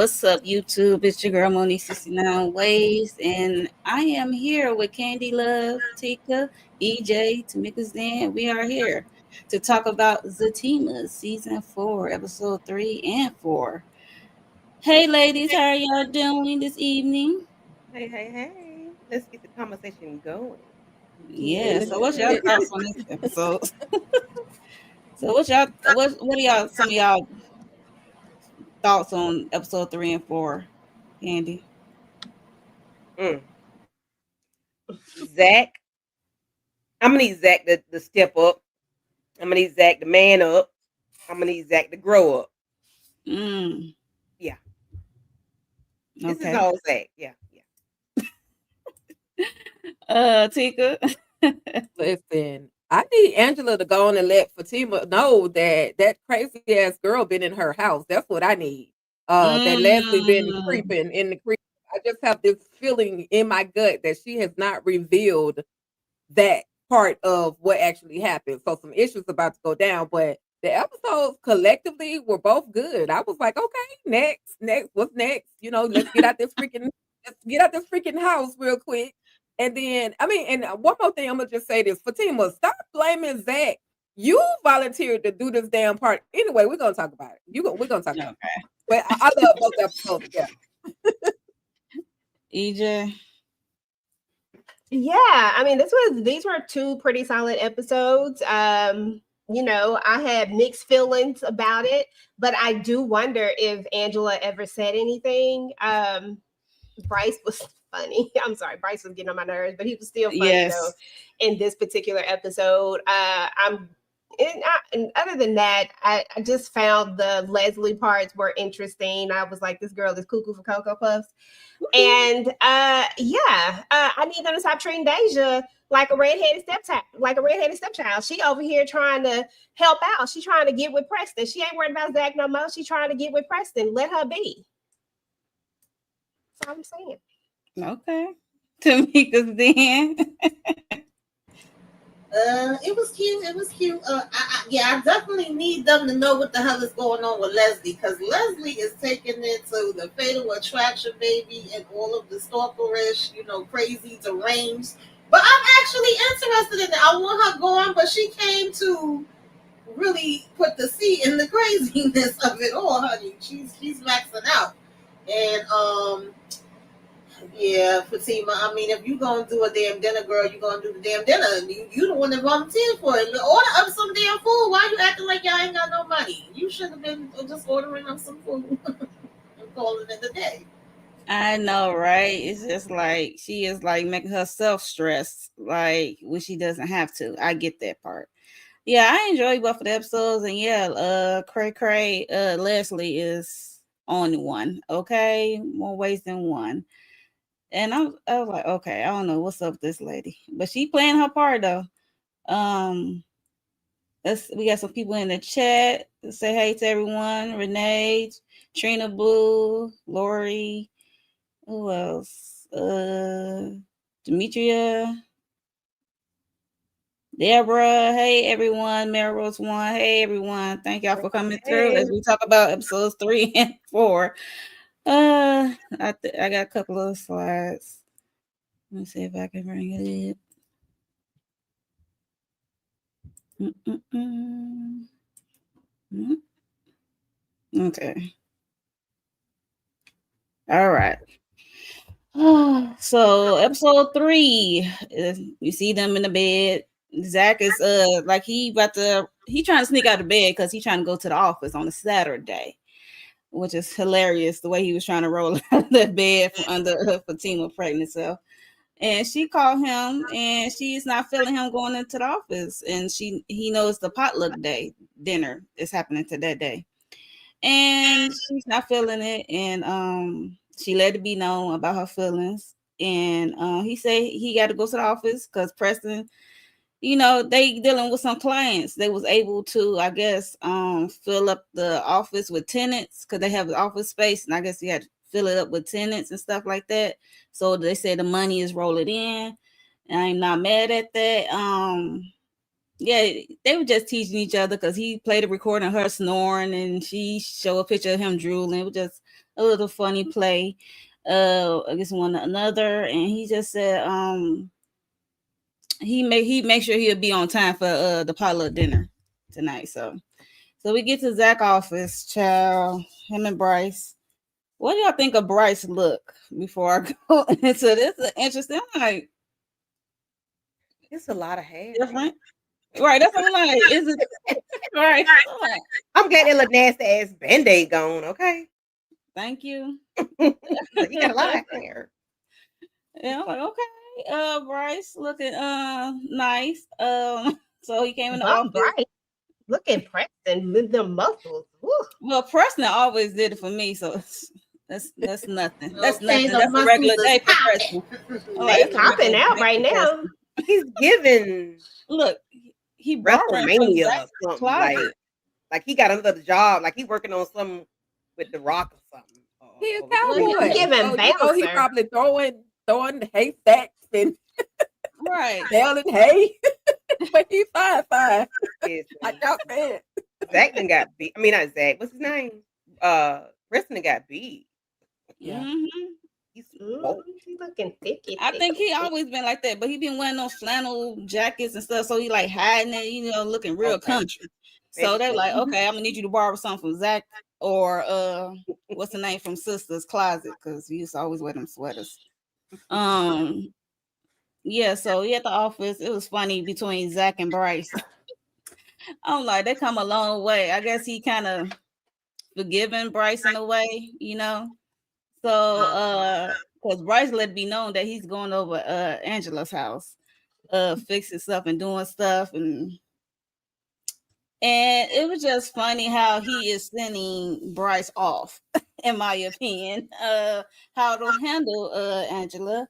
What's up, YouTube? It's your girl Moni69 Ways, and I am here with Candy Love, Tika, EJ, Tamika's Den. We are here to talk about Zatima season 4, episode 3 and 4. Hey, ladies, how are y'all doing this evening? Hey. Let's get the conversation going. Yeah. So, what's your Good. thoughts on this episode? So, what are y'all? Some of y'all thoughts on episode 3 and 4, Candy? Mm. Zach, I'm gonna need Zach to step up. I'm gonna need Zach to man up. I'm gonna need Zach to grow up. Mm. Yeah, this is Okay. all Zach. Yeah. Tika. Listen, I need Angela to go on and let Fatima know that that crazy ass girl been in her house. That's what I need. That Leslie been Mm. creeping in the creep. I just have this feeling in my gut that she has not revealed that part of what actually happened. So some issues about to go down, but the episodes collectively were both good. I was like, okay, next, what's next? Let's get out this freaking house real quick. And then, and one more thing, I'm gonna just say this: Fatima, stop blaming Zach. You volunteered to do this damn part. Anyway, we're gonna talk about it. We're gonna talk about it. Okay. But I love both episodes. Yeah. EJ. Yeah, I mean, these were two pretty solid episodes. I had mixed feelings about it, but I do wonder if Angela ever said anything. Bryce was funny. I'm sorry, Bryce was getting on my nerves, but he was still funny though Yes. in this particular episode. And other than that, I just found the Leslie parts were interesting. I was like, this girl is cuckoo for Cocoa Puffs. And I need them to stop treating Deja like a redheaded stepchild. She over here trying to help out. She trying to get with Preston. She ain't worried about Zach no more. She trying to get with Preston. Let her be. That's all I'm saying. Okay. Tamika's Den. It was cute. It was cute. I definitely need them to know what the hell is going on with Leslie, because Leslie is taking it to the fatal attraction, baby, and all of the stalkerish, crazy, deranged. But I'm actually interested in it. I want her going, but she came to really put the C in the craziness of it all, honey. She's maxing out, and yeah, Fatima. I mean, if you gonna do a damn dinner, girl, you gonna do the damn dinner. You the one that volunteered for it. Order up some damn food. Why you acting like y'all ain't got no money? You should have been just ordering up some food and calling it a day. I know, right? It's just like she is like making herself stressed, like when she doesn't have to. I get that part. Yeah, I enjoy both of the episodes, and yeah, Cray, Leslie is on one. Okay, more ways than one. And I was like, okay, I don't know what's up with this lady, but she playing her part though. Um, we got some people in the chat. Say hey to everyone. Renee, Trina Blue, Lori. Who else? Demetria, Deborah. Hey everyone. Mary Rose One. Hey everyone. Thank y'all for coming through as we talk about episodes 3 and 4. I got a couple of slides. Let me see if I can bring it up. Okay. All right. So episode 3, you see them in the bed. Zach is like he trying to sneak out of bed because he's trying to go to the office on a Saturday, which is hilarious the way he was trying to roll out of the bed from under Fatima pregnant self. And she called him, and she's not feeling him going into the office, and he knows the potluck day dinner is happening to that day, and she's not feeling it, and she let it be known about her feelings, and he said he got to go to the office because Preston, they dealing with some clients. They was able to, I guess, fill up the office with tenants because they have the office space, and I guess you had to fill it up with tenants and stuff like that. So they say the money is rolling in, and I'm not mad at that. Yeah, they were just teasing each other because he played a recording of her snoring, and she showed a picture of him drooling. It was just a little funny play. I guess one another, and he just said he make sure he'll be on time for the potluck dinner tonight. So we get to Zach office, child, him and Bryce. What do y'all think of Bryce look before I go into this? Is interesting. I'm like, It's a lot of hair. different. Right, that's what I'm like. Is it right? I'm glad that little nasty ass band-aid gone, okay? Thank you. You got a lot of hair. Yeah, I'm like, okay. Bryce looking nice. So he came in the office. Bryce, look at Preston with the muscles. Woo. Well, Preston always did it for me, so that's nothing. That's Okay, nothing. the That's a muscles regular is day for popping. Preston. They popping out right now. He's giving Look, he borrowing from WrestleMania or Zach's something. closet. Like he got another job. Like he working on something with The Rock or something. He a Or- cowboy. He giving So, he bouncer. probably throwing haystacks and Right. baling hay. But he's fine. Yes. Like y'all said. Zach done got beat. I mean, not Zach. What's his name? Preston done got beat. Yeah. Mhm. He's He looking thicky. I think he always been like that, but he been wearing those flannel jackets and stuff, so he like hiding it, looking real Okay. country. So they're like, Mhm. okay, I'm gonna need you to borrow something from Zach or what's the name from Sister's Closet, because he used to always wear them sweaters. Yeah, so he at the office. It was funny between Zach and Bryce. I'm like, they come a long way. I guess he kind of forgiving Bryce in a way, So because Bryce let it be known that he's going over Angela's house, fixing stuff and doing stuff, and it was just funny how he is sending Bryce off, in my opinion. How to handle Angela.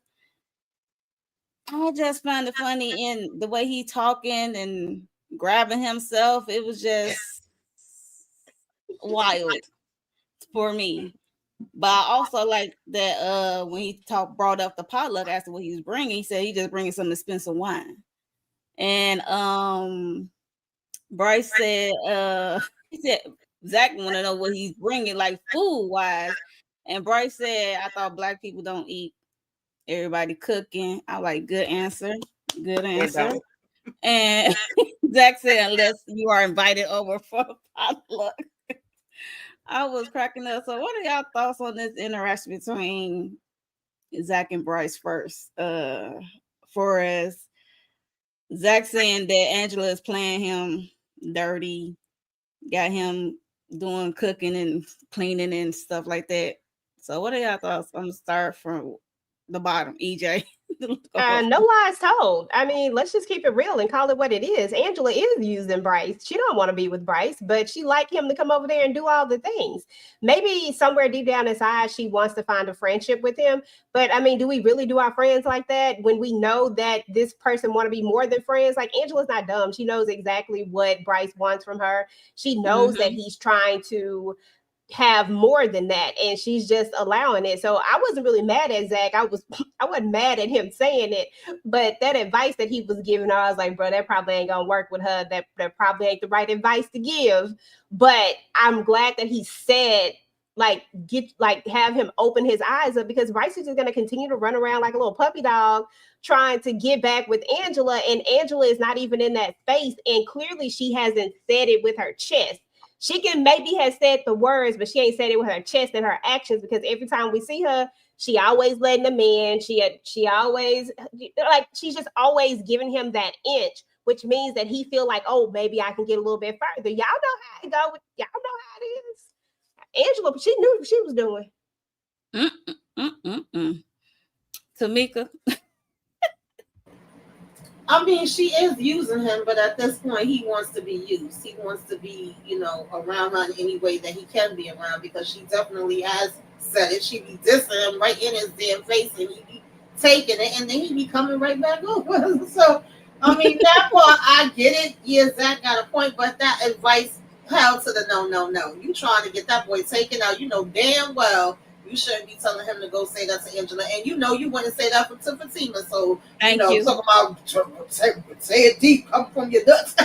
I just find it funny in the way he talking and grabbing himself. It was just wild for me. But I also like that when he brought up the potluck, after what he was bringing, he said he just bringing some expensive wine. And Bryce said he said Zach want to know what he's bringing, like food wise. And Bryce said, I thought black people don't eat. Everybody cooking. I like good answer. Good answer. And Zach said, unless you are invited over for a potluck. I was cracking up. So what are y'all thoughts on this interaction between Zach and Bryce first? For as Zach saying that Angela is playing him dirty, got him doing cooking and cleaning and stuff like that. So what are y'all thoughts? I'm gonna start from the bottom, EJ. No lies told. I mean, let's just keep it real and call it what it is. Angela is using Bryce. She don't want to be with Bryce, but she like him to come over there and do all the things. Maybe somewhere deep down inside, she wants to find a friendship with him. But I mean, do we really do our friends like that when we know that this person want to be more than friends? Like Angela's not dumb. She knows exactly what Bryce wants from her. She knows that he's trying to have more than that, and she's just allowing it. So I wasn't really mad at Zach. I wasn't mad at him saying it, but that advice that he was giving her, I was like, bro, that probably ain't gonna work with her. That probably ain't the right advice to give. But I'm glad that he said, have him open his eyes up, because Bryce is just gonna continue to run around like a little puppy dog trying to get back with Angela, and Angela is not even in that space, and clearly she hasn't said it with her chest. She can maybe have said the words, but she ain't said it with her chest and her actions, because every time we see her, she always letting him in. She always, like, she's just always giving him that inch, which means that he feel like, oh, maybe I can get a little bit further. Y'all know how it go. Y'all know how it is. Angela, she knew what she was doing. Tamika. I mean, she is using him, but at this point, he wants to be used. He wants to be, around her in any way that he can be around, because she definitely has said it. She be dissing him right in his damn face, and he be taking it, and then he be coming right back over. So, I mean, that part, I get it. Yeah, Zach got a point, but that advice held to the no. You trying to get that boy taken out. You know damn well you shouldn't be telling him to go say that to Angela. And you wouldn't say that to Fatima. So, Thank you. Talking about say it deep, come from your nuts.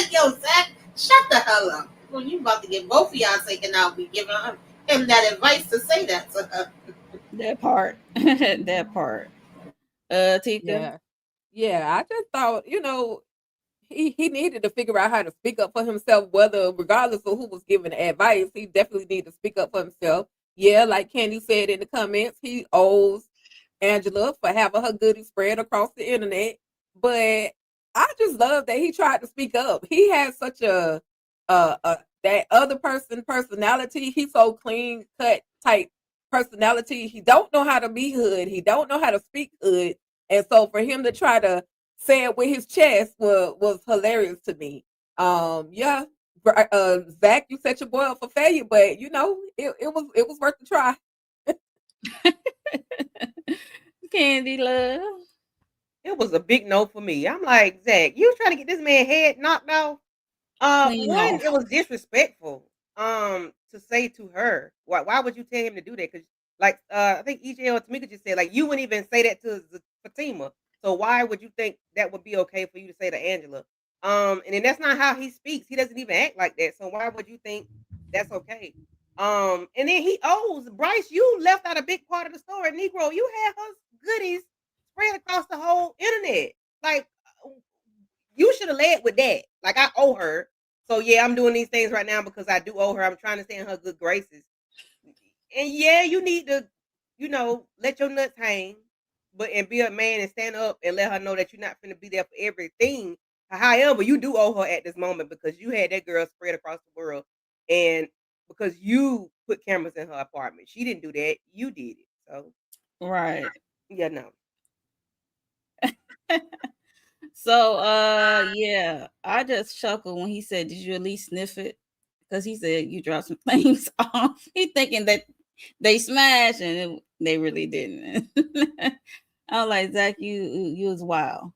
Yo, Zach, shut the hell up. When you about to get both of y'all taken out, be giving him that advice to say that to her. That part. That part. Tika. Yeah. I just thought, he needed to figure out how to speak up for himself, whether regardless of who was giving the advice, he definitely needed to speak up for himself. Yeah, like Candy said in the comments, he owes Angela for having her goodies spread across the internet. But I just love that he tried to speak up. He has such a that other personality. He's so clean cut type personality. He don't know how to be hood. He don't know how to speak hood. And so for him to try to say it with his chest was hilarious to me. Yeah, Zach, you set your boy up for failure, but it was worth the try. Candy love. It was a big no for me. I'm like, Zach, you trying to get this man head knocked off? Clean One, off. it was disrespectful. To say to her, why would you tell him to do that? Because like, I think EJ or Tamika just said, like, you wouldn't even say that to Fatima. So why would you think that would be okay for you to say to Angela? And then that's not how he speaks. He doesn't even act like that. So why would you think that's okay? And then he owes Bryce. You left out a big part of the story, Negro. You had her goodies spread across the whole internet. Like, you should have led with that. Like, I owe her. So yeah, I'm doing these things right now because I do owe her. I'm trying to stay in her good graces. And yeah, you need to, let your nuts hang, and be a man and stand up and let her know that you're not going to be there for everything. However, you do owe her at this moment because you had that girl spread across the world, and because you put cameras in her apartment. She didn't do that. You did it. So Right. yeah, no. So yeah, I just chuckled when he said, "Did you at least sniff it?" Because he said you dropped some things off. He thinking that they smashed and they really didn't. I was like, Zach, you was wild.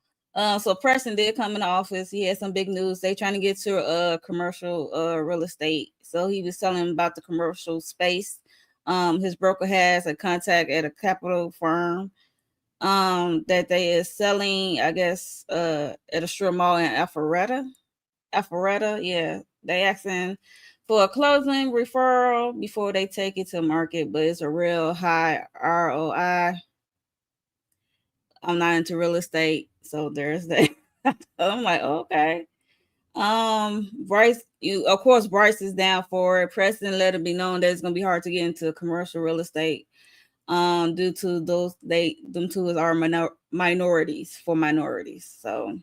So Preston did come in the office. He had some big news. They trying to get to commercial real estate. So he was telling him about the commercial space. His broker has a contact at a capital firm that they is selling, I guess, at a strip mall in Alpharetta, yeah. They asking for a closing referral before they take it to market, but it's a real high ROI. I'm not into real estate, so there's that. I'm like, okay. Bryce, of course Bryce is down for it. Preston let it be known that it's gonna be hard to get into commercial real estate. Due to them two are minorities for minorities. So,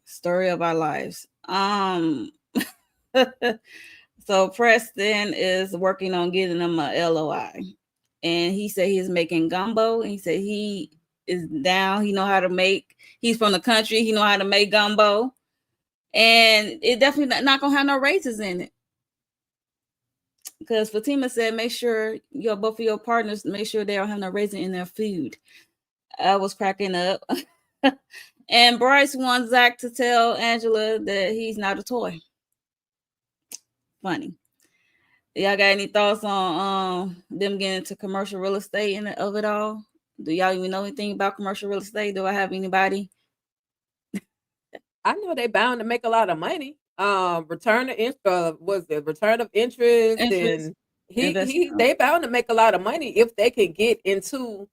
story of our lives. So Preston is working on getting them a LOI, and he said he's making gumbo. And he said he is down. He know how to make. He's from the country. He know how to make gumbo, and it definitely not gonna have no raisins in it. Because Fatima said, make sure both of your partners make sure they don't have no raisin in their food. I was cracking up. And Bryce wants Zach to tell Angela that he's not a toy. Funny. Y'all got any thoughts on them getting into commercial real estate of it all? Do y'all even know anything about commercial real estate? Do I have anybody? I know they bound to make a lot of money. Return of interest was the return of interest, and they bound to make a lot of money if they can get into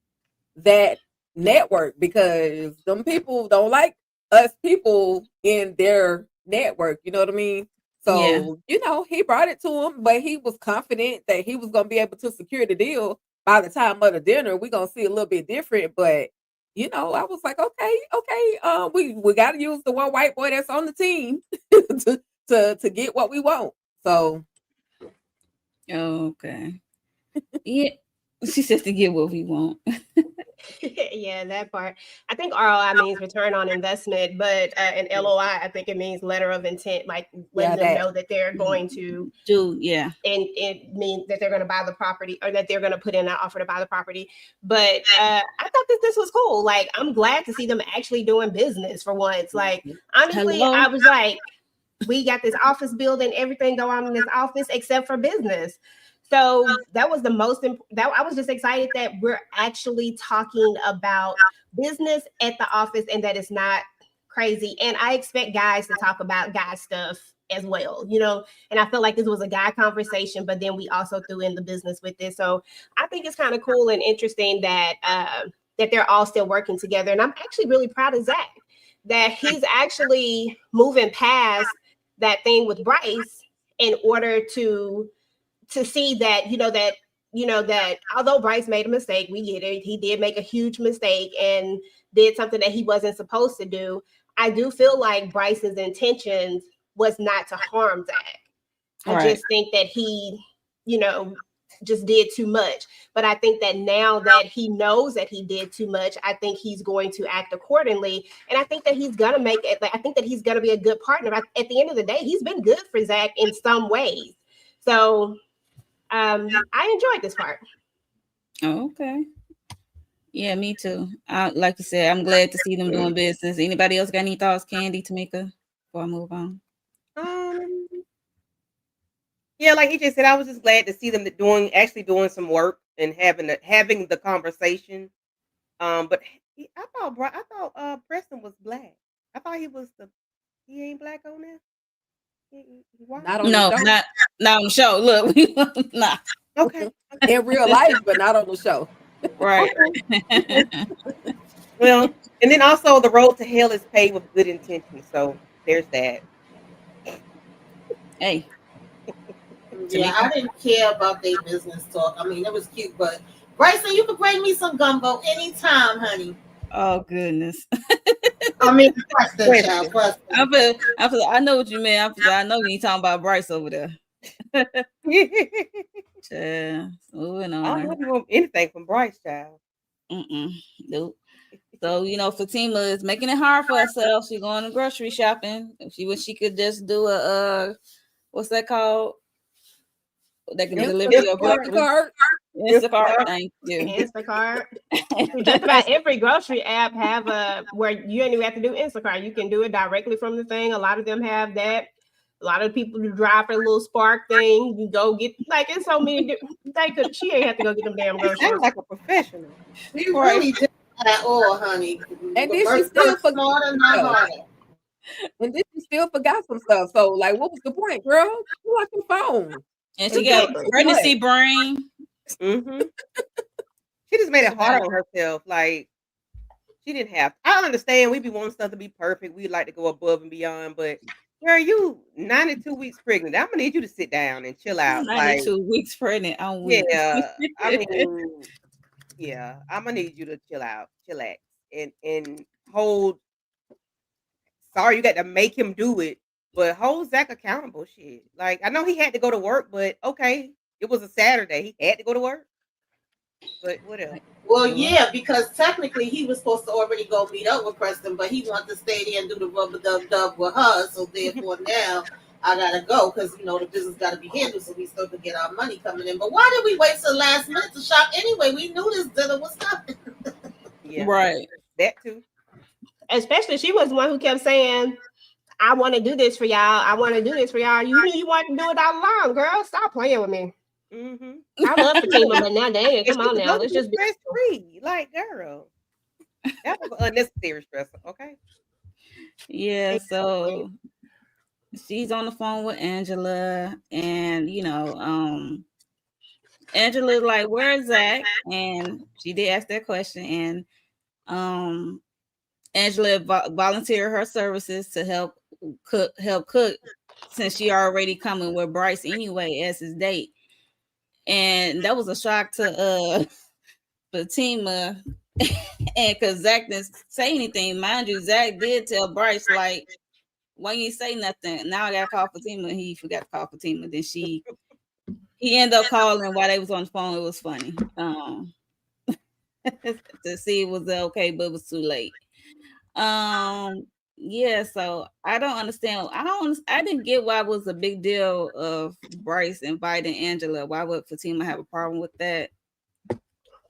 that network, because them people don't like us people in their network. You know what I mean? So he brought it to him, but he was confident that he was gonna be able to secure the deal by the time of the dinner. We're gonna see a little bit different, but I was like, okay, we got to use the one white boy that's on the team to get what we want. So, okay, yeah, she says to get what we want. Yeah, that part. I think ROI means return on investment, but an LOI, I think it means letter of intent, like letting them know that they're going to do, yeah. And it means that they're going to buy the property, or that they're going to put in an offer to buy the property. But I thought that this was cool. Like, I'm glad to see them actually doing business for once. Like, honestly, I was like, we got this office building, everything going on in this office except for business. So that was the most that I was just excited that we're actually talking about business at the office and that it's not crazy. And I expect guys to talk about guy stuff as well, you know. And I felt like this was a guy conversation, but then we also threw in the business with this. So I think it's kind of cool and interesting that that they're all still working together. And I'm actually really proud of Zack that he's actually moving past that thing with Bryce in order to see that, that although Bryce made a mistake, we get it. He did make a huge mistake and did something that he wasn't supposed to do. I do feel like Bryce's intentions was not to harm Zack. I just think that he, just did too much. But I think that now that he knows that he did too much, I think he's going to act accordingly. And I think that he's going to make it, I think that he's going to be a good partner. At the end of the day, he's been good for Zack in some ways. So I enjoyed this part. Oh, okay. Yeah, me too. Like you said, I'm glad to see them doing business. Anybody else got any thoughts, Candy, Tamika, before I move on? Yeah, like he just said, I was just glad to see them doing some work and having the conversation. But I thought Preston was black. I thought he ain't black on there. Not on the show. Not on the show. Look, nah. Okay. In real life, but not on the show. Right. Well, and then also the road to hell is paved with good intentions. So there's that. Hey. Yeah, I didn't care about their business talk. I mean, it was cute, but Bryson, you can bring me some gumbo anytime, honey. Oh goodness. I mean, Preston, child, Preston. I know what you mean. I know you talking about Bryce over there. Moving on. I don't know if you want anything from Bryce, child. Nope. So, Fatima is making it hard for herself. She's going to grocery shopping. She wish she could just do a what's that called? That can deliver your groceries. Instacart. Thank you. Instacart. Just about every grocery app have where you don't even have to do Instacart. You can do it directly from the thing. A lot of them have that. A lot of people who drive for a little Spark thing. You go get it's so many. She ain't have to go get them damn groceries. Sounds like a professional. She really did at all, honey. And then she still forgot. And then she still forgot some stuff. So, what was the point, girl? You like your phone. And she got pregnancy brain. Mm-hmm. She just made it hard on herself. Like, she didn't have. I understand we be wanting stuff to be perfect. We'd like to go above and beyond, but girl, you 92 weeks pregnant. I'm gonna need you to sit down and chill out. 92 weeks pregnant. Yeah, I mean, yeah, I'm gonna need you to chillax, and hold. Sorry, you got to make him do it, but hold Zack accountable. Shit, like I know he had to go to work, but okay, it was a Saturday. He had to go to work, but whatever. Well, yeah, because technically he was supposed to already go meet up with Preston, but he wanted to stay there and do the rubber dub with her. So therefore now I gotta go because the business got to be handled, so we still can get our money coming in. But why did we wait till the last minute to shop anyway? We knew this dinner was coming. Yeah, right. That too. Especially she was the one who kept saying, "I want to do this for y'all. I want to do this for y'all." You knew you wanted to do it all along, girl. Stop playing with me. Mm-hmm. I love Fatima, but now dang, come on now. Let's just be stress free. Like, girl, that was unnecessary stress. Okay. Yeah. So she's on the phone with Angela, and Angela's like, "Where's Zack?" And she did ask that question, and Angela volunteered her services to help cook since she already coming with Bryce anyway as his date. And that was a shock to Fatima, and because Zack didn't say anything, mind you, Zack did tell Bryce like, "Why you say nothing?" Now I gotta call Fatima. He forgot to call Fatima. Then he ended up calling while they was on the phone. It was funny to see it was okay, but it was too late. Yeah, so I don't understand. I didn't get why it was a big deal of Bryce inviting Angela. Why would Fatima have a problem with that?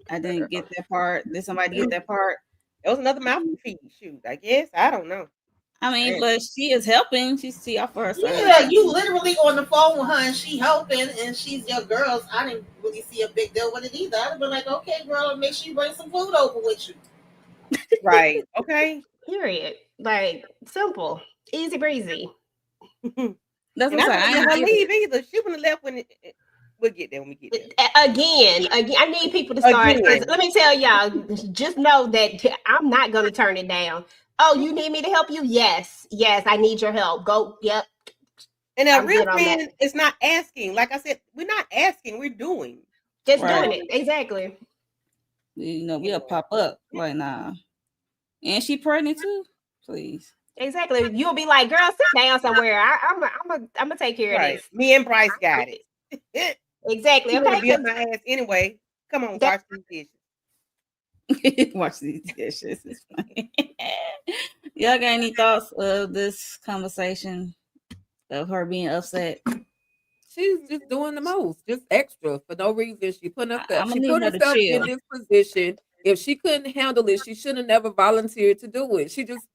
I didn't get that part. Did somebody get that part? It was another mouth to feed. Shoot, I guess. I don't know. I mean, but she is helping. She offer her service. Yeah, you literally on the phone with her and she helping and she's your girl. I didn't really see a big deal with it either. I'd have been like, okay, girl, make sure you bring some food over with you. Right. Okay. Period. Like simple, easy breezy. That's And what I I'm wouldn't saying. let I her ain't leave either. She wouldn't have left when we'll get there when we get there. Again, I need people to start. Again. Let me tell y'all, just know that I'm not going to turn it down. Oh, you need me to help you? Yes, I need your help. Go. Yep. And a I'm real good on that. friend is not asking. Like I said, we're not asking. We're doing. Just Right. doing it. Exactly. We'll Anyway. pop up like nah. And she pregnant too? Please. Exactly. You'll be like, girl, sit down somewhere. I'm gonna take care of Right. this. Me and Bryce got it. Exactly. You want to Okay. be up my ass anyway. Come on, That- wash these dishes. Watch these dishes. It's funny. Y'all got any thoughts of this conversation of her being upset? She's just doing the most, just extra for no reason. She put I'm herself, gonna she need put her to herself in chill. this position. If she couldn't handle it, she should have never volunteered to do it. She just,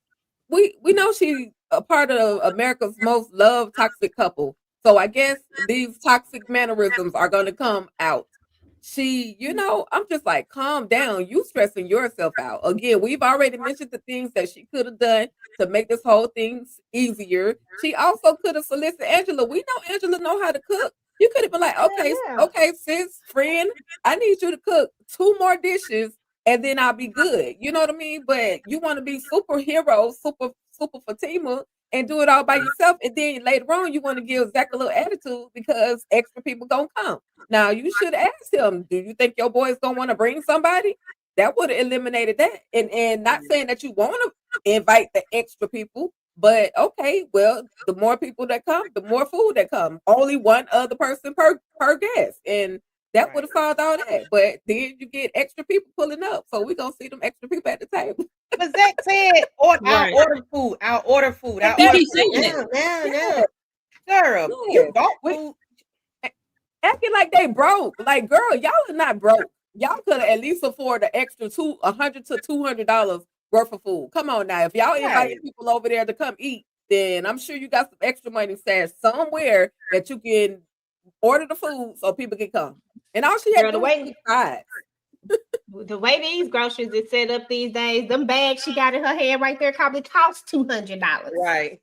we know she a part of America's most loved toxic couple. So I guess these toxic mannerisms are going to come out. She, I'm just like, calm down. You stressing yourself out. Again, we've already mentioned the things that she could have done to make this whole thing easier. She also could have solicited Angela. We know Angela know how to cook. You could have been like, Yeah. okay, sis, friend, I need you to cook 2 more dishes and then I'll be good. You know what I mean? But you want to be superhero, super Fatima, and do it all by yourself. And then later on, you want to give Zach a little attitude because extra people gonna come. Now you should ask him, do you think your boy's gonna want to bring somebody? That would have eliminated that. And not saying that you want to invite the extra people, but okay, well, the more people that come, the more food that come. Only one other person per guest. And that would have solved all that. But then you get extra people pulling up. So we're gonna see them extra people at the table. But Zach said, I'll Right. order food. I'll order food. I'll He order keeps food. saying it. No. Sarah, you bought food. Acting like they broke. Like, girl, y'all are not broke. Y'all could have at least afford an extra $100 to $200 worth of food. Come on now. If y'all invite people over there to come eat, then I'm sure you got some extra money stashed somewhere that you can order the food so people can come. And all she had to do was pick sides. The way these groceries is set up these days, them bags she got in her hand right there probably cost $200. Right.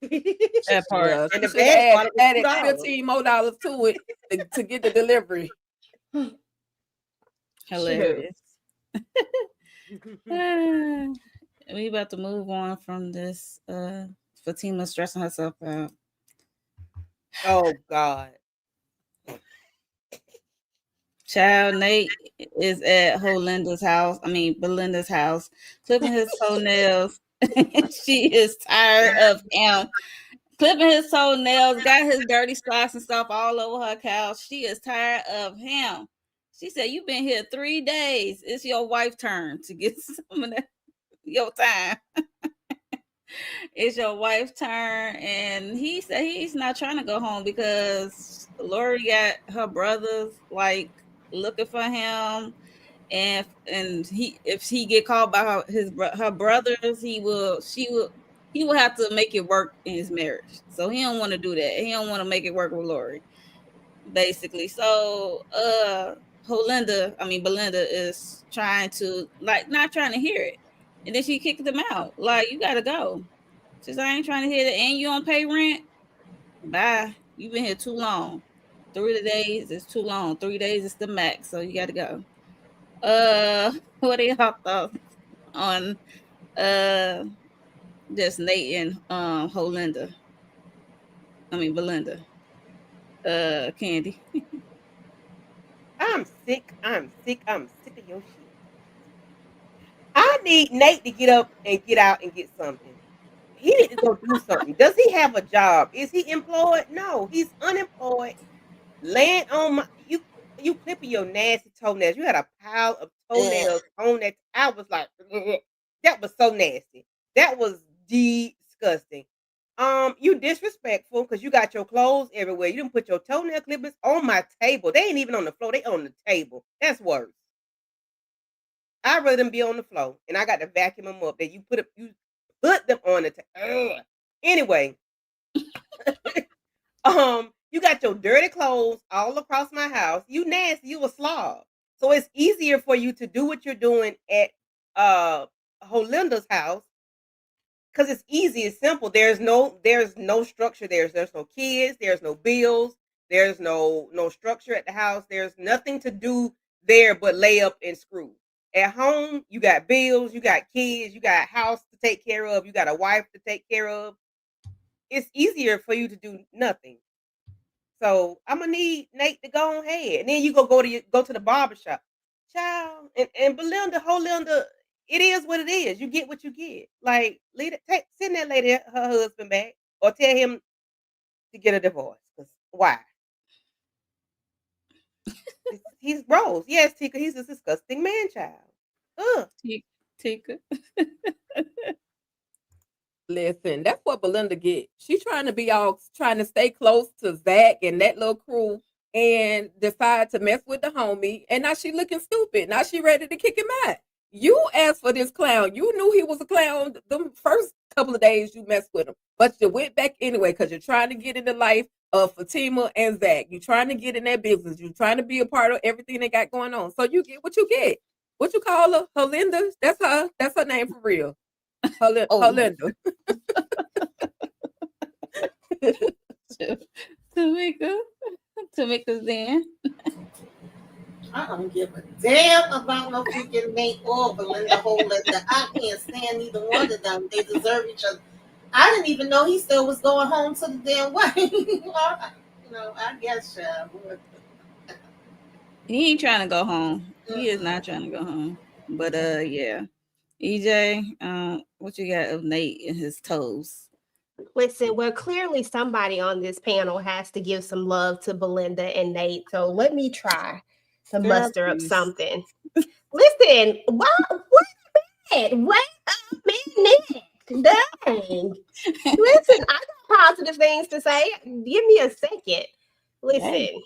That part. Yeah, And she the should bag have bought it added was $2. $15 more to it to get the delivery. Hilarious. We about to move on from this. Fatima stressing herself out. Oh God. Child Nate is at Belinda's house, clipping his toenails. She is tired of him. Clipping his toenails, got his dirty socks and stuff all over her couch. She is tired of him. She said, "You've been here 3 days. It's your wife's turn to get some of that your time." It's your wife's turn. And he said he's not trying to go home because Lori got her brothers like looking for him. And if he get called by her brothers, he will have to make it work in his marriage. So he don't want to do that. He don't want to make it work with Lori, basically. So Belinda is trying to not trying to hear it. And then she kicked him out. Like, you gotta go. She's like, I ain't trying to hear that. And you don't pay rent? Bye. You've been here too long. 3 days is too long. 3 days is the max. So you gotta go. What are y'all thoughts on just Nate and Belinda. Candy. I'm sick of your shit. I need Nate to get up and get out and get something. He need to go do something. Does he have a job? Is he employed? No, he's unemployed. Laying on you clipping your nasty toenails. You had a pile of toenails on that. I was like, that was so nasty. That was disgusting. You disrespectful because you got your clothes everywhere. You didn't put your toenail clippings on my table. They ain't even on the floor. They on the table. That's worse. I'd rather them be on the floor, and I got to vacuum them up. That you put them on the table. Anyway, you got your dirty clothes all across my house. You nasty. You a slob. So it's easier for you to do what you're doing at Holinda's house because it's easy, it's simple. There's no structure. There's no kids. There's no bills. There's no structure at the house. There's nothing to do there but lay up and screw. At home, you got bills, you got kids, you got a house to take care of, you got a wife to take care of. It's easier for you to do nothing. So I'm gonna need Nate to go ahead, and then you go to the barbershop, child, and Belinda, it is what it is. You get what you get. Like, send that lady her husband back, or tell him to get a divorce. 'Cause why? He's gross. Yes, Tika, he's a disgusting man child. Ugh. Tika. Listen, that's what Belinda get. She's trying to stay close to Zack and that little crew, and decide to mess with the homie. And now she looking stupid. Now she ready to kick him out. You asked for this clown. You knew he was a clown the first couple of days you messed with him, but you went back anyway because you're trying to get in the life of Fatima and Zack. You're trying to get in their business. You're trying to be a part of everything they got going on. So you get what you get. What you call her? Herlinda? That's her. That's her name for real. Herlinda. Tamika's then. I don't give a damn about no freaking Nate or Belinda Hollister. I can't stand either one of them. They deserve each other. I didn't even know he still was going home to the damn wedding. I guess. He ain't trying to go home. He is not trying to go home. But yeah. EJ, what you got of Nate and his toes? Listen, well, clearly somebody on this panel has to give some love to Belinda and Nate. So let me try to muster up something. Listen, wait a minute. Dang. Listen, I got positive things to say. Give me a second. Listen.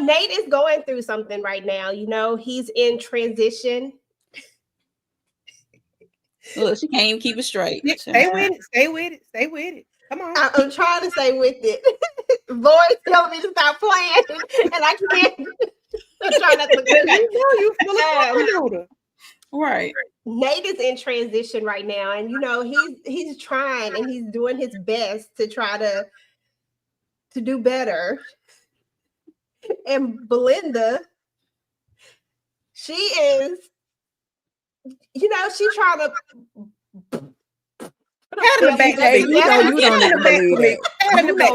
Nate is going through something right now. He's in transition. Look, she can't even keep it straight. Stay with it. Come on. I'm trying to stay with it. Lord's telling me to stop playing, and I can't. I'm trying not to. Right. Nate is in transition right now, and he's trying and he's doing his best to try to do better. And Belinda, she is, she's trying to. You don't even believe that.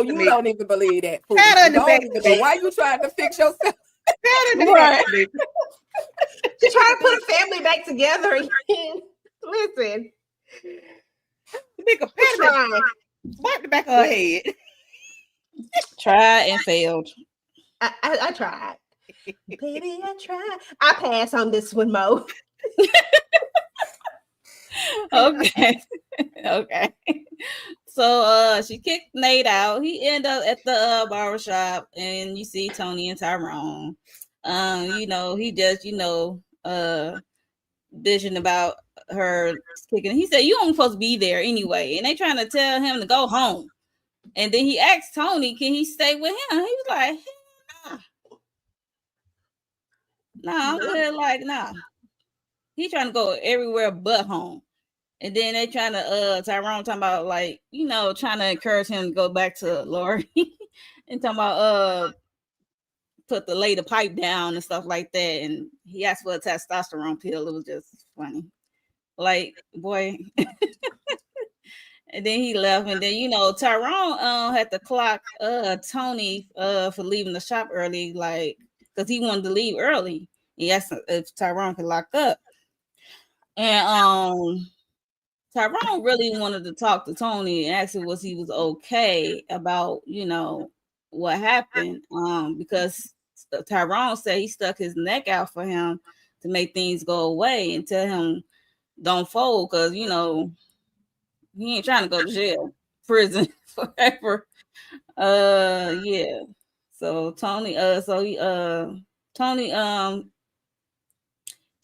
You don't even believe that. Why are you trying to fix yourself? Right. She's trying to put a family back together again. Listen. Make a pat wipe the back of her head. Tried and failed. I tried. Baby, I tried. I pass on this one, Mo. Okay. So she kicked Nate out. He ended up at the barbershop, and you see Tony and Tyrone. He just bitching about her kicking. He said, "You don't supposed to be there anyway," and they trying to tell him to go home. And then he asked Tony, "Can he stay with him?" He was like, "Nah, I'm good." Like, nah. He trying to go everywhere but home. And then they trying to Tyrone talking about trying to encourage him to go back to Lori and talking about lay the pipe down and stuff like that. And he asked for a testosterone pill. It was just funny. Like, boy. And then he left. And then Tyrone had to clock Tony for leaving the shop early, because he wanted to leave early. He asked if Tyrone could lock up. And Tyrone really wanted to talk to Tony and ask him was he was okay about, what happened. Because Tyrone said he stuck his neck out for him to make things go away and tell him don't fold because, he ain't trying to go to jail, prison forever. Yeah. So Tony,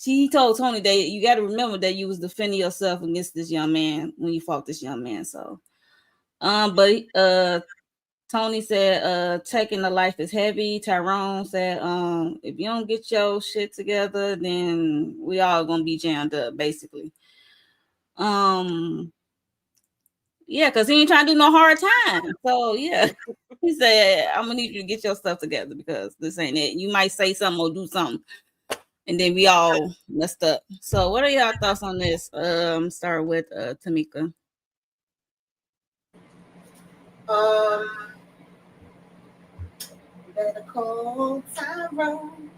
he told Tony that you got to remember that you was defending yourself against this young man when you fought this young man. So, but Tony said, taking the life is heavy. Tyrone said, if you don't get your shit together, then we all gonna be jammed up, basically. Yeah, because he ain't trying to do no hard time. So yeah, he said, I'm gonna need you to get your stuff together because this ain't it. You might say something or do something, and then we all messed up. So what are y'all thoughts on this? Start with Tamika. Better call Tyrone.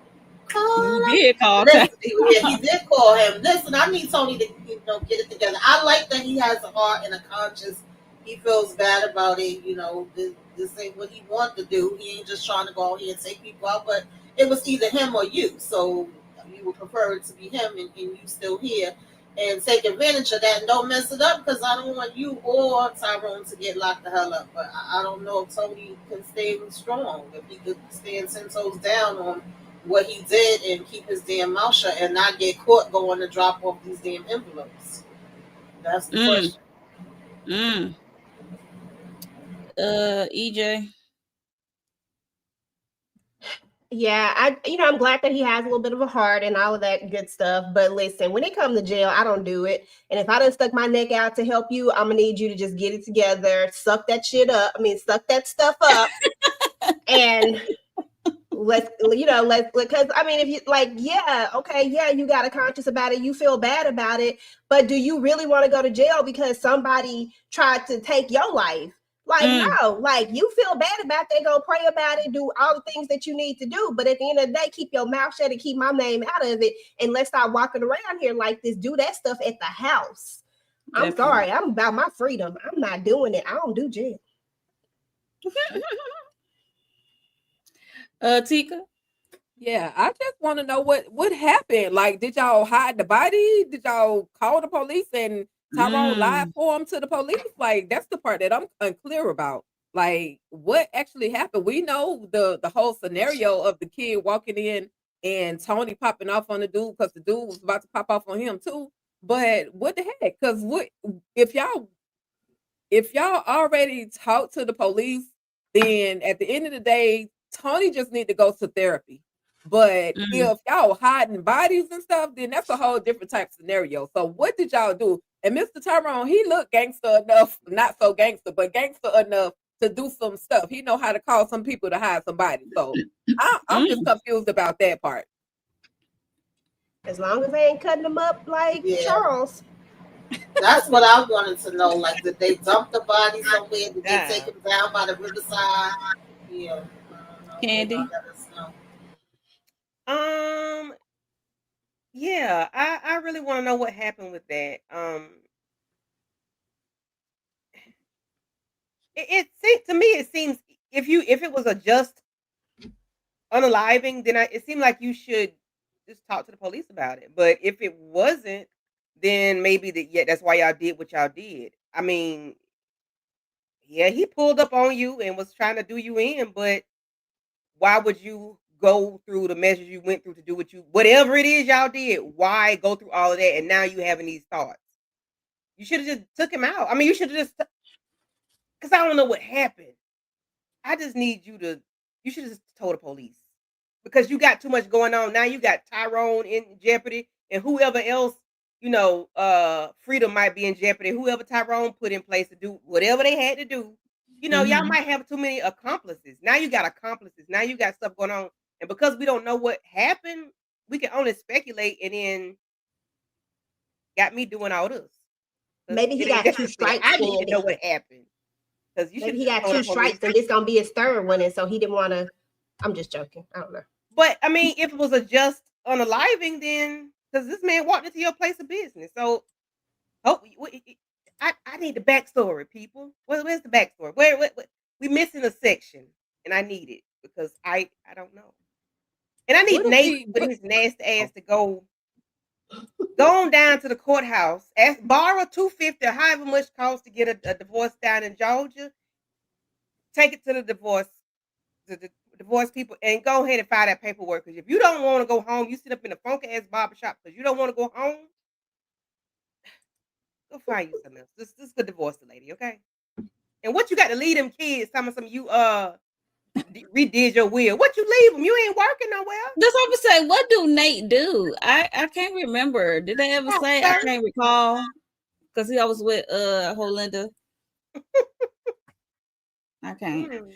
You did call Listen, yeah, he did call him. Listen, I need Tony to get it together. I like that he has a heart and a conscience. He feels bad about it. This ain't what he wanted to do. He ain't just trying to go out here and take people out, but it was either him or you. So you would prefer it to be him and you still here. And take advantage of that and don't mess it up because I don't want you or Tyrone to get locked the hell up. But I don't know if Tony can stay strong, if he could stand 10 toes down on what he did and keep his damn mouth shut and not get caught going to drop off these damn envelopes. That's the question. EJ. Yeah, I'm glad that he has a little bit of a heart and all of that good stuff. But listen, when it comes to jail, I don't do it. And if I done stuck my neck out to help you, I'm gonna need you to just get it together, suck that shit up. Suck that stuff up, and let's because if you you got a conscience about it, you feel bad about it, but do you really want to go to jail because somebody tried to take your life? No, you feel bad about that, go pray about it, do all the things that you need to do, but at the end of the day, keep your mouth shut and keep my name out of it, and let's start walking around here like this. Do that stuff at the house. I'm sorry, I'm about my freedom. I'm not doing it. I don't do jail. Tika. Yeah, I just want to know what happened. Like, did y'all hide the body? Did y'all call the police and Tyrone lied for him to the police? Like, that's the part that I'm unclear about. Like, what actually happened? We know the whole scenario of the kid walking in and Tony popping off on the dude because the dude was about to pop off on him too. But what the heck? Because what if y'all already talked to the police, then at the end of the day, Tony just need to go to therapy. But if y'all hiding bodies and stuff, then that's a whole different type of scenario. So what did y'all do? And Mr. Tyrone, he looked gangster enough, not so gangster, but gangster enough to do some stuff. He know how to call some people to hide somebody. So I'm just confused about that part. As long as they ain't cutting them up like Charles. That's what I wanted to know. Like, did they dump the body somewhere? Did they take him down by the riverside? Yeah. Candy. Yeah, I really want to know what happened with that. It seems to me, it seems if it was a just unaliving, then it seemed like you should just talk to the police about it. But if it wasn't, then maybe that's why y'all did what y'all did. Yeah, he pulled up on you and was trying to do you in, but why would you go through the measures you went through to do whatever it is y'all did? Why go through all of that and now you having these thoughts? You should have just took him out. You should have just, because I don't know what happened. I just need you should have just told the police because you got too much going on. Now you got Tyrone in jeopardy and whoever else, Freedom might be in jeopardy. Whoever Tyrone put in place to do whatever they had to do. Y'all might have too many accomplices. Now you got accomplices. Now you got stuff going on. And because we don't know what happened, we can only speculate, and then got me doing all this. Maybe he got 2 strikes. I didn't even know what happened. Maybe he got 2 strikes and this gonna be his third one, and so he didn't want to. I'm just joking. I don't know. But if it was a just unaliving, then because this man walked into your place of business, so I need the backstory, people. Where's the backstory? Where we missing a section, and I need it because I don't know. And I need Nate with his nasty ass to go on down to the courthouse, borrow $250 or however much costs to get a divorce down in Georgia. Take it to the divorce people, and go ahead and file that paperwork. Because if you don't want to go home, you sit up in a funky ass barbershop because you don't want to go home. Go find you something else. Just go divorce the lady, okay? And what you got to leave them kids? Some you redid your will. What you leave them? You ain't working nowhere. That's what I'm saying. What do Nate do? I can't remember. Did they ever say? I can't recall. because he always with Holinda. I can't.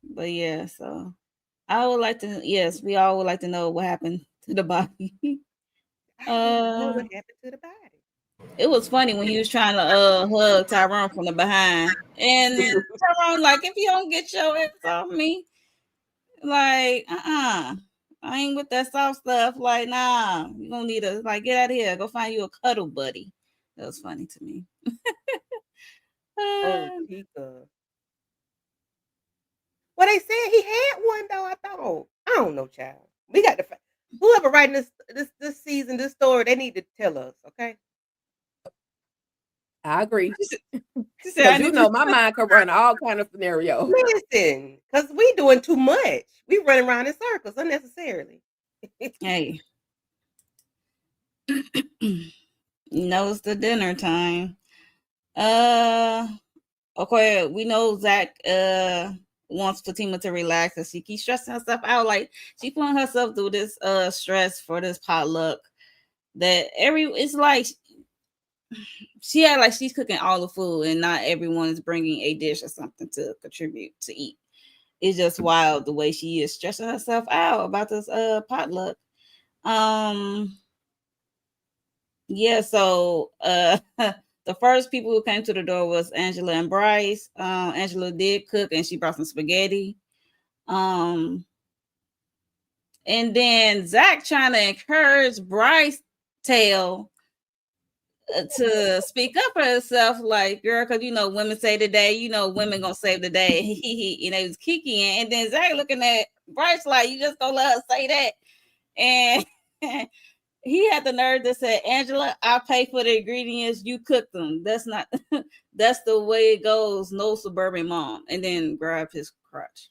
But yeah, so I would like to. Yes, we all would like to know what happened to the body. I know what happened to the body. It was funny when he was trying to hug Tyrone from the behind, and Tyrone like, if you don't get your ass off me, like, I ain't with that soft stuff. Like, nah, you gonna need to like get out of here. Go find you a cuddle buddy. That was funny to me. Oh, Tika. Well, they said he had one though. I thought. I don't know, child. We got to whoever writing this season, this story, they need to tell us, okay? I agree. She said, Because you know my mind could run all kind of scenarios. Listen, because we doing too much. We running around in circles unnecessarily. Hey. It's the dinner time. Okay, we know Zack wants Fatima to relax and she keeps stressing herself out. Like she putting herself through this stress for this potluck that it's like she had like she's cooking all the food and not everyone is bringing a dish or something to contribute to eat. It's just wild the way she is stressing herself out about this potluck. Yeah, so the first people who came to the door was Angela and Bryce. Angela did cook and she brought some spaghetti. And then Zack trying to encourage Bryce Tail to speak up for herself, like, girl, because women say today, women gonna save the day. And they was kicking, and then Zack looking at Bryce like, you just gonna let her say that, and he had the nerve to say, Angela, I pay for the ingredients, you cook them. That's not that's the way it goes. No suburban mom. And then grab his crotch.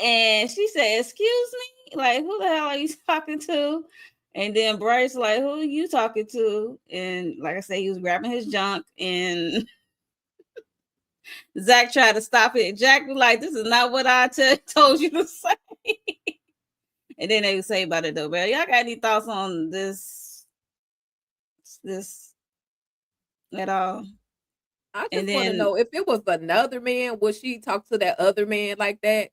And she said, excuse me? Like, who the hell are you talking to? And then Bryce like, who are you talking to? And like I said, he was grabbing his junk and Zack tried to stop it. Jack was like, this is not what I told you to say. And then they would say about it though, but y'all got any thoughts on this at all? I just want to know, if it was another man, would she talk to that other man like that?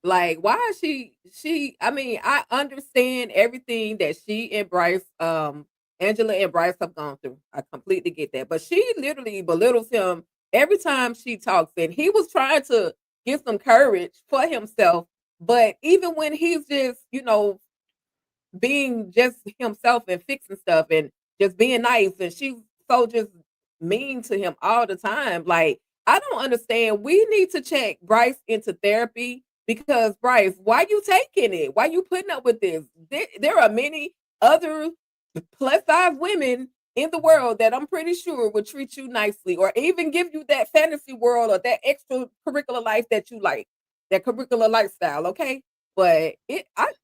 Like, why is she I mean, I understand everything that she and Bryce, Angela and Bryce have gone through. I completely get that. But she literally belittles him every time she talks, and he was trying to get some courage for himself. But even when he's just, being just himself and fixing stuff and just being nice, and she's so just mean to him all the time. Like, I don't understand. We need to check Bryce into therapy because, Bryce, why you taking it? Why you putting up with this? There are many other plus size women in the world that I'm pretty sure would treat you nicely or even give you that fantasy world or that extracurricular life that you like, that curricular lifestyle, okay? But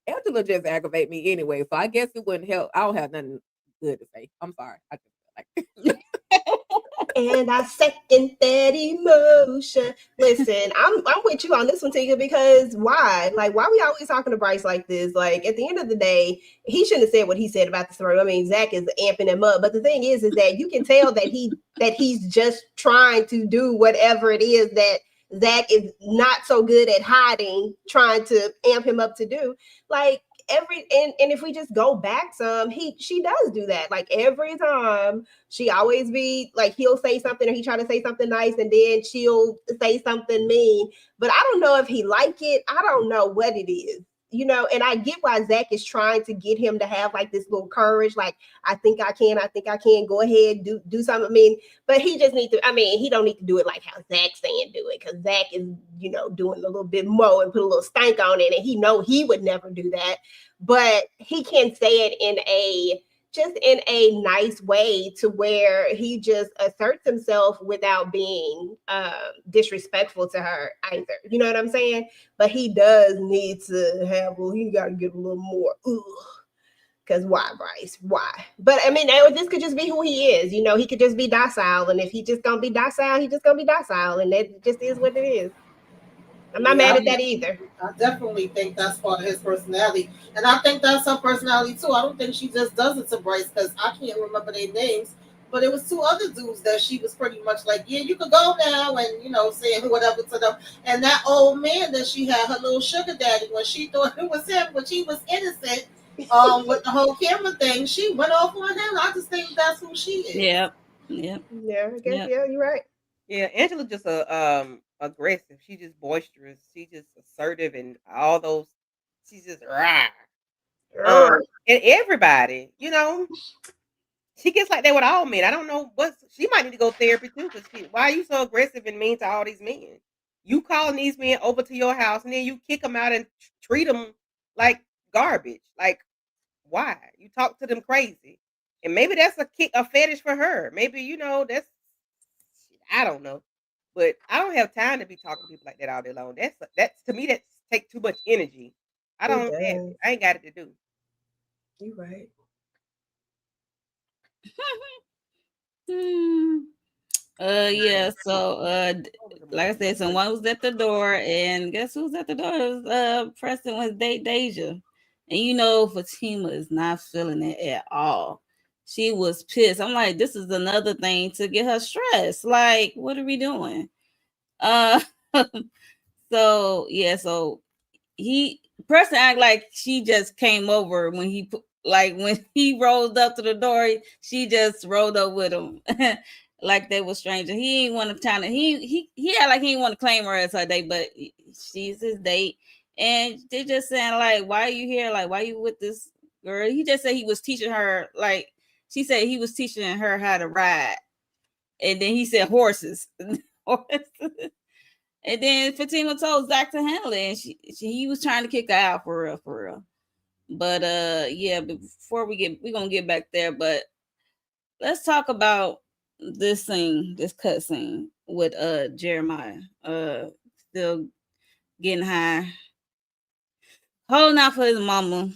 Angela just aggravate me anyway, so I guess it wouldn't help. I don't have nothing good to say. I'm sorry. I just like And I second that emotion. Listen, I'm with you on this one, Tika, because why? Like, why we always talking to Bryce like this? Like, at the end of the day, he shouldn't have said what he said about the story. I mean, Zack is amping him up, but the thing is that you can tell that he's just trying to do whatever it is that Zack is not so good at hiding, trying to amp him up to do. Like, and if we just go back some, she does do that. Like, every time she always be like, he'll say something or he try to say something nice and then she'll say something mean. But I don't know if he like it. I don't know what it is. And I get why Zack is trying to get him to have like this little courage. Like, I think I can, go ahead, do something. I mean, but he just needs to, he don't need to do it like how Zack's saying do it. Cause Zack is, doing a little bit more and put a little stank on it. And he would never do that, but he can say it in a nice way to where he just asserts himself without being disrespectful to her either. You know what I'm saying? But he does need to have, he got to get a little more. Because why, Bryce? Why? But I mean, this could just be who he is. He could just be docile. And if he just going to be docile, he just going to be docile. And that just is what it is. I'm not mad at that either. I definitely think that's part of his personality. And I think that's her personality too. I don't think she just does it to Bryce because I can't remember their names. But it was two other dudes that she was pretty much like, yeah, you could go now, and saying whatever to them. And that old man that she had, her little sugar daddy, when she thought it was him, when she was innocent, with the whole camera thing, she went off on him. I just think that's who she is. Yep. Yeah, I guess. Yep. Yeah, you're right. Yeah, Angela just aggressive. She just boisterous. She just assertive and all those. She's just rah. And everybody, she gets like that with all men. I don't know she might need to go therapy too. Because why are you so aggressive and mean to all these men? You calling these men over to your house and then you kick them out and treat them like garbage. Like, why? You talk to them crazy, and maybe that's a fetish for her. Maybe that's. I don't know, but I don't have time to be talking to people like that all day long. That's to me that take too much energy. I don't. I ain't got it to do. You right. Yeah, so like I said, someone was at the door, and guess who's at the door? It was Preston with Deja. And Fatima is not feeling it at all. She was pissed. I'm like, this is another thing to get her stressed. Like, what are we doing? So yeah, so Preston act like she just came over when when he rolled up to the door, she just rolled up with him. Like they were strangers. He ain't want to kind of he had like he didn't want to claim her as her date, but she's his date. And they just saying like, why are you here? Like, why are you with this girl? He just said he was teaching her, like she said he was teaching her how to ride. And then he said horses. And then Fatima told Zack to handle it, and he was trying to kick her out for real. But yeah, before we're gonna get back there, but let's talk about this cut scene with Jeremiah. Still getting high, holding out for his mama.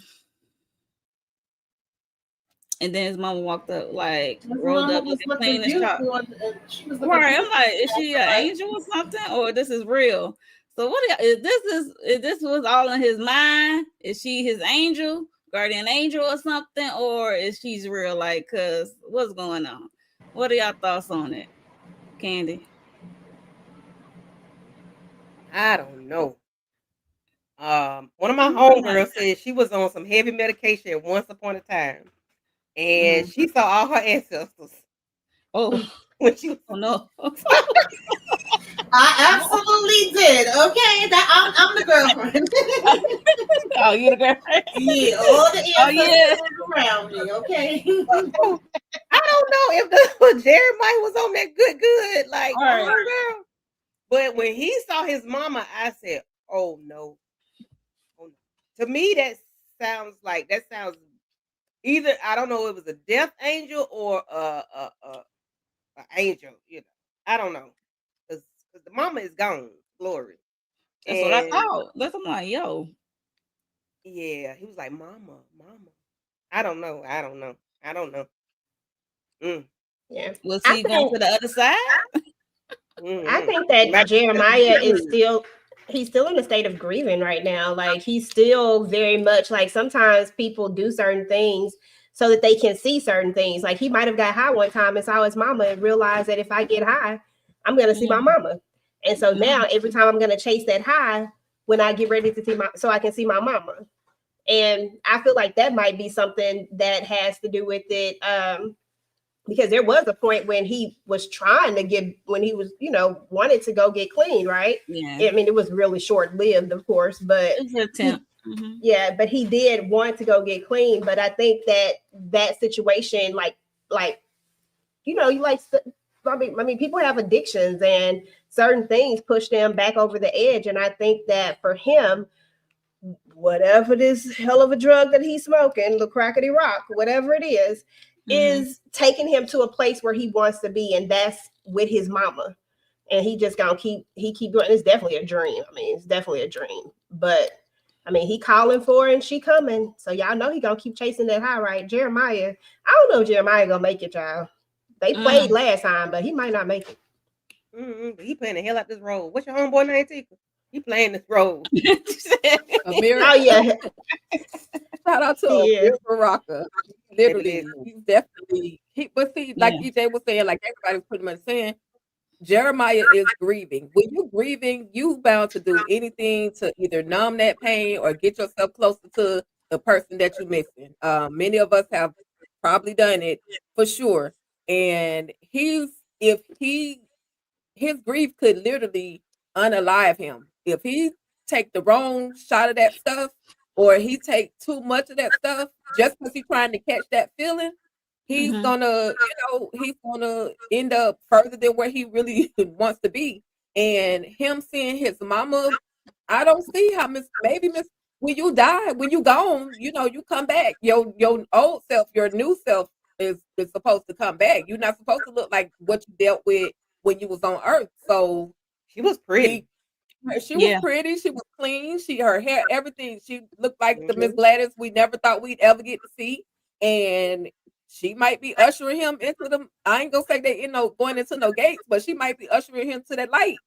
And then his mama walked up, like rolled up, looking clean and sharp. Right, I'm like, is she an angel or something, or this is real? So what is this was all in his mind? Is she his angel, guardian angel, or something, or is she's real? Like, cause what's going on? What are y'all thoughts on it, Candy? I don't know. One of my homegirls said she was on some heavy medication once upon a time, and she saw all her ancestors. Oh, when she was no. I absolutely did. Okay, that I'm the girlfriend. Oh, you the girlfriend? Yeah, all the ancestors around me. Okay. I don't know if Jeremiah was on that good, like, girl. But when he saw his mama, I said, "Oh no." To me, that sounds either, I don't know, it was a death angel or a angel. I don't know, because the mama is gone, glory. That's what I thought. That's I'm like, yo. Yeah, he was like, "Mama." I don't know. Yeah. Was he going to the other side? I think that Jeremiah is he's still in a state of grieving right now. Like, he's still very much like, sometimes people do certain things so that they can see certain things. Like, he might have got high one time and saw his mama and realized that if I get high, I'm going to see my mama. And so now every time I'm going to chase that high when I get ready to see so I can see my mama. And I feel like that might be something that has to do with it. Because there was a point when he was trying to when he was, wanted to go get clean, right? Yeah. I mean, it was really short-lived, of course, but it was an attempt. Yeah, but he did want to go get clean. But I think that situation, I mean, people have addictions and certain things push them back over the edge. And I think that for him, whatever this hell of a drug that he's smoking, the crackety rock, whatever it is taking him to a place where he wants to be, and that's with his mama. And he just gonna keep doing. It's definitely a dream. I mean, it's definitely a dream. But I mean, he calling for her and she coming. So y'all know he gonna keep chasing that high, right? Jeremiah, I don't know if Jeremiah gonna make it, y'all. They played last time, but he might not make it. He playing the hell out this role. What's your homeboy name, Tika? He playing this role. Amir, Oh yeah, shout out to yeah. Amir Baraka. Literally, he's definitely but see, like EJ was saying, like everybody's pretty much saying, Jeremiah is grieving. When you're grieving, you bound to do anything to either numb that pain or get yourself closer to the person that you're missing. Many of us have probably done it for sure. And if his grief could literally unalive him. If he take the wrong shot of that stuff, or he take too much of that stuff, just because he's trying to catch that feeling, he's gonna, he's gonna end up further than where he really wants to be. And him seeing his mama, I don't see how Miss when you die, when you gone, you come back. Your old self, your new self is supposed to come back. You're not supposed to look like what you dealt with when you was on Earth. So she was pretty. She was pretty. She was clean. Her hair, everything. She looked like the Miss Gladys we never thought we'd ever get to see. And she might be ushering him into them. I ain't gonna say that going into no gates, but she might be ushering him to that light.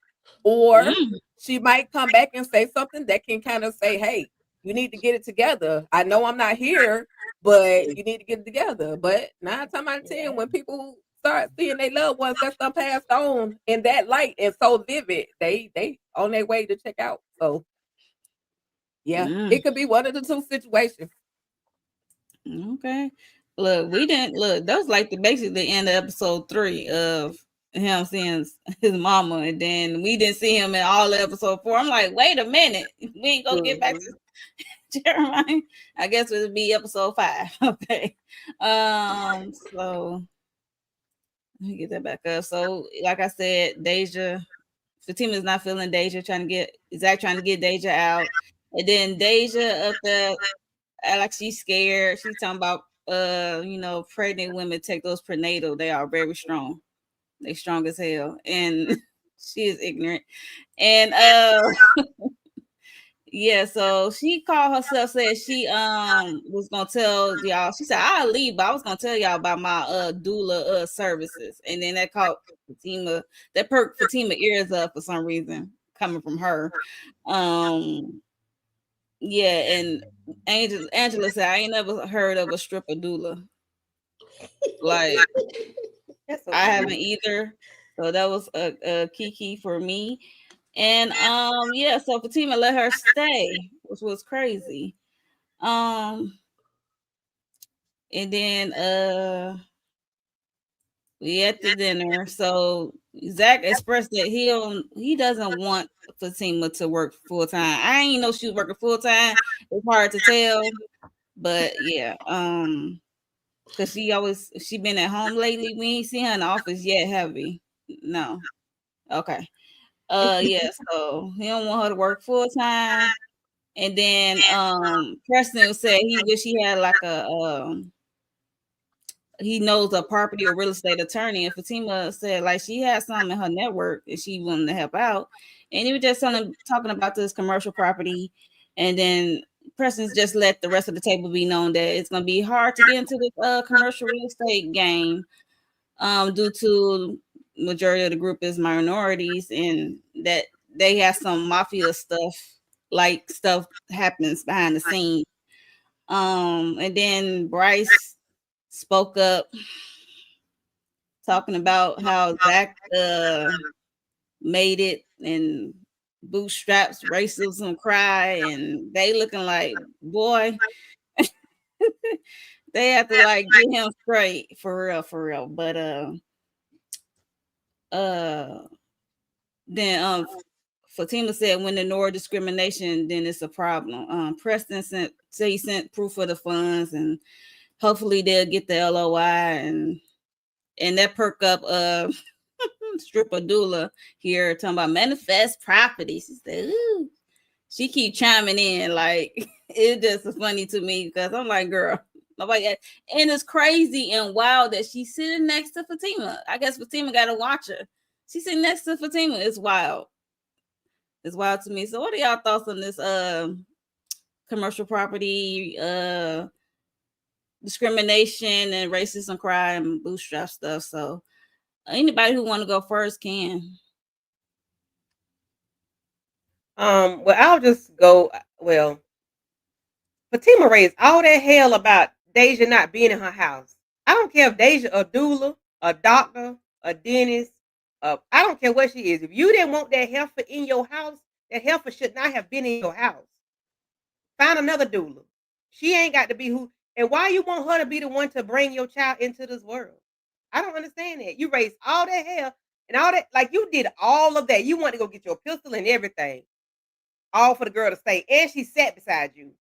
Or she might come back and say something that can kind of say, "Hey, you need to get it together. I know I'm not here, but you need to get it together." But 9 times out of 10, when people start seeing their loved ones that's done passed on in that light and so vivid, they on their way to check out. So yeah, it could be one of the two situations. Okay. Look, that was like basically the end of episode 3 of him seeing his mama, and then we didn't see him in all of episode 4. I'm like, wait a minute, we ain't gonna get back to Jeremiah. I guess it'll be episode 5. Okay. So let me get that back up. So, like I said, Fatima's not feeling Deja, Zack trying to get Deja out. And then Deja up there, like she's scared. She's talking about pregnant women take those prenatal. They are very strong. They strong as hell. And she is ignorant. And yeah, so she called herself, said she was gonna tell y'all. She said, I'll leave, but I was gonna tell y'all about my doula services. And then that caught Fatima, that perked Fatima ears up for some reason coming from her. Yeah, and Angela said, I ain't never heard of a stripper doula. Like I haven't either. So that was a key for me. And yeah, so Fatima let her stay, which was crazy. And then we at the dinner. So Zack expressed that he doesn't want Fatima to work full time. I ain't know she was working full time. It's hard to tell, but yeah, because she been at home lately. We ain't seen her in the office yet, have we? No. Okay. Yeah, so he don't want her to work full time. And then Preston said he wish he had like he knows a property or real estate attorney. And Fatima said like she has some in her network and she wanted to help out. And he was just talking about this commercial property. And then Preston's just let the rest of the table be known that it's gonna be hard to get into this commercial real estate game due to majority of the group is minorities and that they have some mafia stuff happens behind the scene. And then Bryce spoke up talking about how Zack made it and bootstraps racism cry, and they looking like, boy, they have to like get him straight for real. But then Fatima said when ignore discrimination, then it's a problem. Preston said he sent proof of the funds and hopefully they'll get the LOI and that perk up stripper doula here talking about manifest property. She said, ooh. She keep chiming in like it's just funny to me because I'm like, girl, nobody. And it's crazy and wild that she's sitting next to Fatima. I guess Fatima got to watch her. She's sitting next to Fatima. It's wild. It's wild to me. So, what are y'all thoughts on this commercial property discrimination and racism crime bootstrap stuff? So, anybody who want to go first can. Well, I'll just go. Well, Fatima raised all that hell about Deja not being in her house. I don't care if Deja a doula, a doctor, a dentist. I don't care what she is. If you didn't want that heifer in your house, that heifer should not have been in your house. Find another doula. She ain't got to be who. And why you want her to be the one to bring your child into this world? I don't understand that. You raised all that hell and all that. Like you did all of that. You want to go get your pistol and everything, all for the girl to stay, and she sat beside you.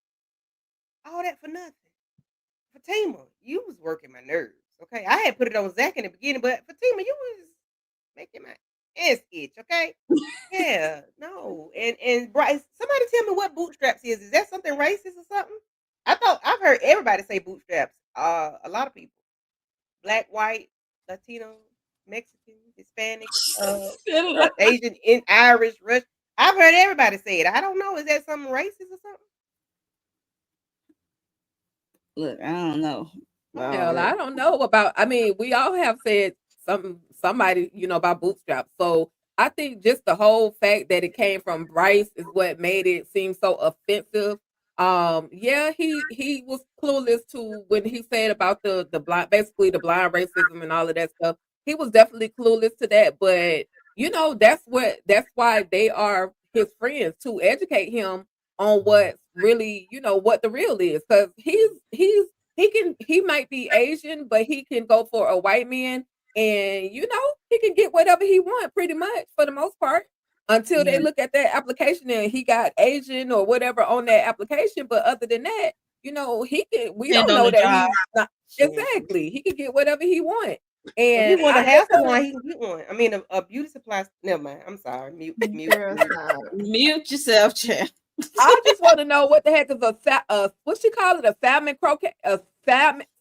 All that for nothing. Fatima, you was working my nerves. Okay, I had put it on Zack in the beginning, but Fatima, you was making my ass itch. Okay, yeah, no, and Bryce, somebody tell me what bootstraps is. Is that something racist or something? I've heard everybody say bootstraps. A lot of people, black, white, Latino, Mexican, Hispanic, Asian, Irish, Russian. I've heard everybody say it. I don't know. Is that something racist or something? Look, I don't know. Hell, I don't know about. I mean, we all have said somebody, about bootstraps. So I think just the whole fact that it came from Bryce is what made it seem so offensive. Yeah, he was clueless to when he said about the blind, basically the blind racism and all of that stuff. He was definitely clueless to that, but that's why they are his friends, to educate him on what's really, what the real is, because he might be Asian, but he can go for a white man, and he can get whatever he want pretty much for the most part, until they look at that application and he got Asian or whatever on that application. But other than that, he can. We don't know that he's not exactly. He can get whatever he want. And if he want to have someone, he can get one. I mean, a beauty supply. Never mind. I'm sorry. Mute. Mute yourself, Chad. I just want to know what the heck is what you call it, a salmon croquet,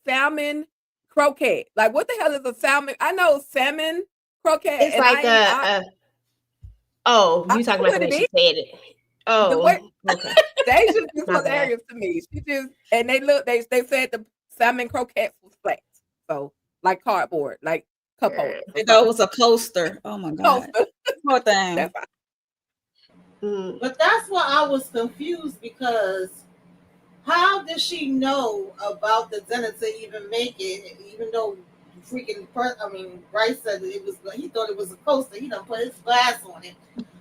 salmon croquet. Like, what the hell is a salmon? I know salmon croquet. It's like you talking about the way she said it. Oh, okay. They just was hilarious to me. They said the salmon croquette was flat, so like cardboard, like cup holder. It was a coaster. Oh my god, poor thing. But that's why I was confused, because how did she know about the dinner to even make it? Even though Bryce said he thought it was a coaster. He done put his glass on it.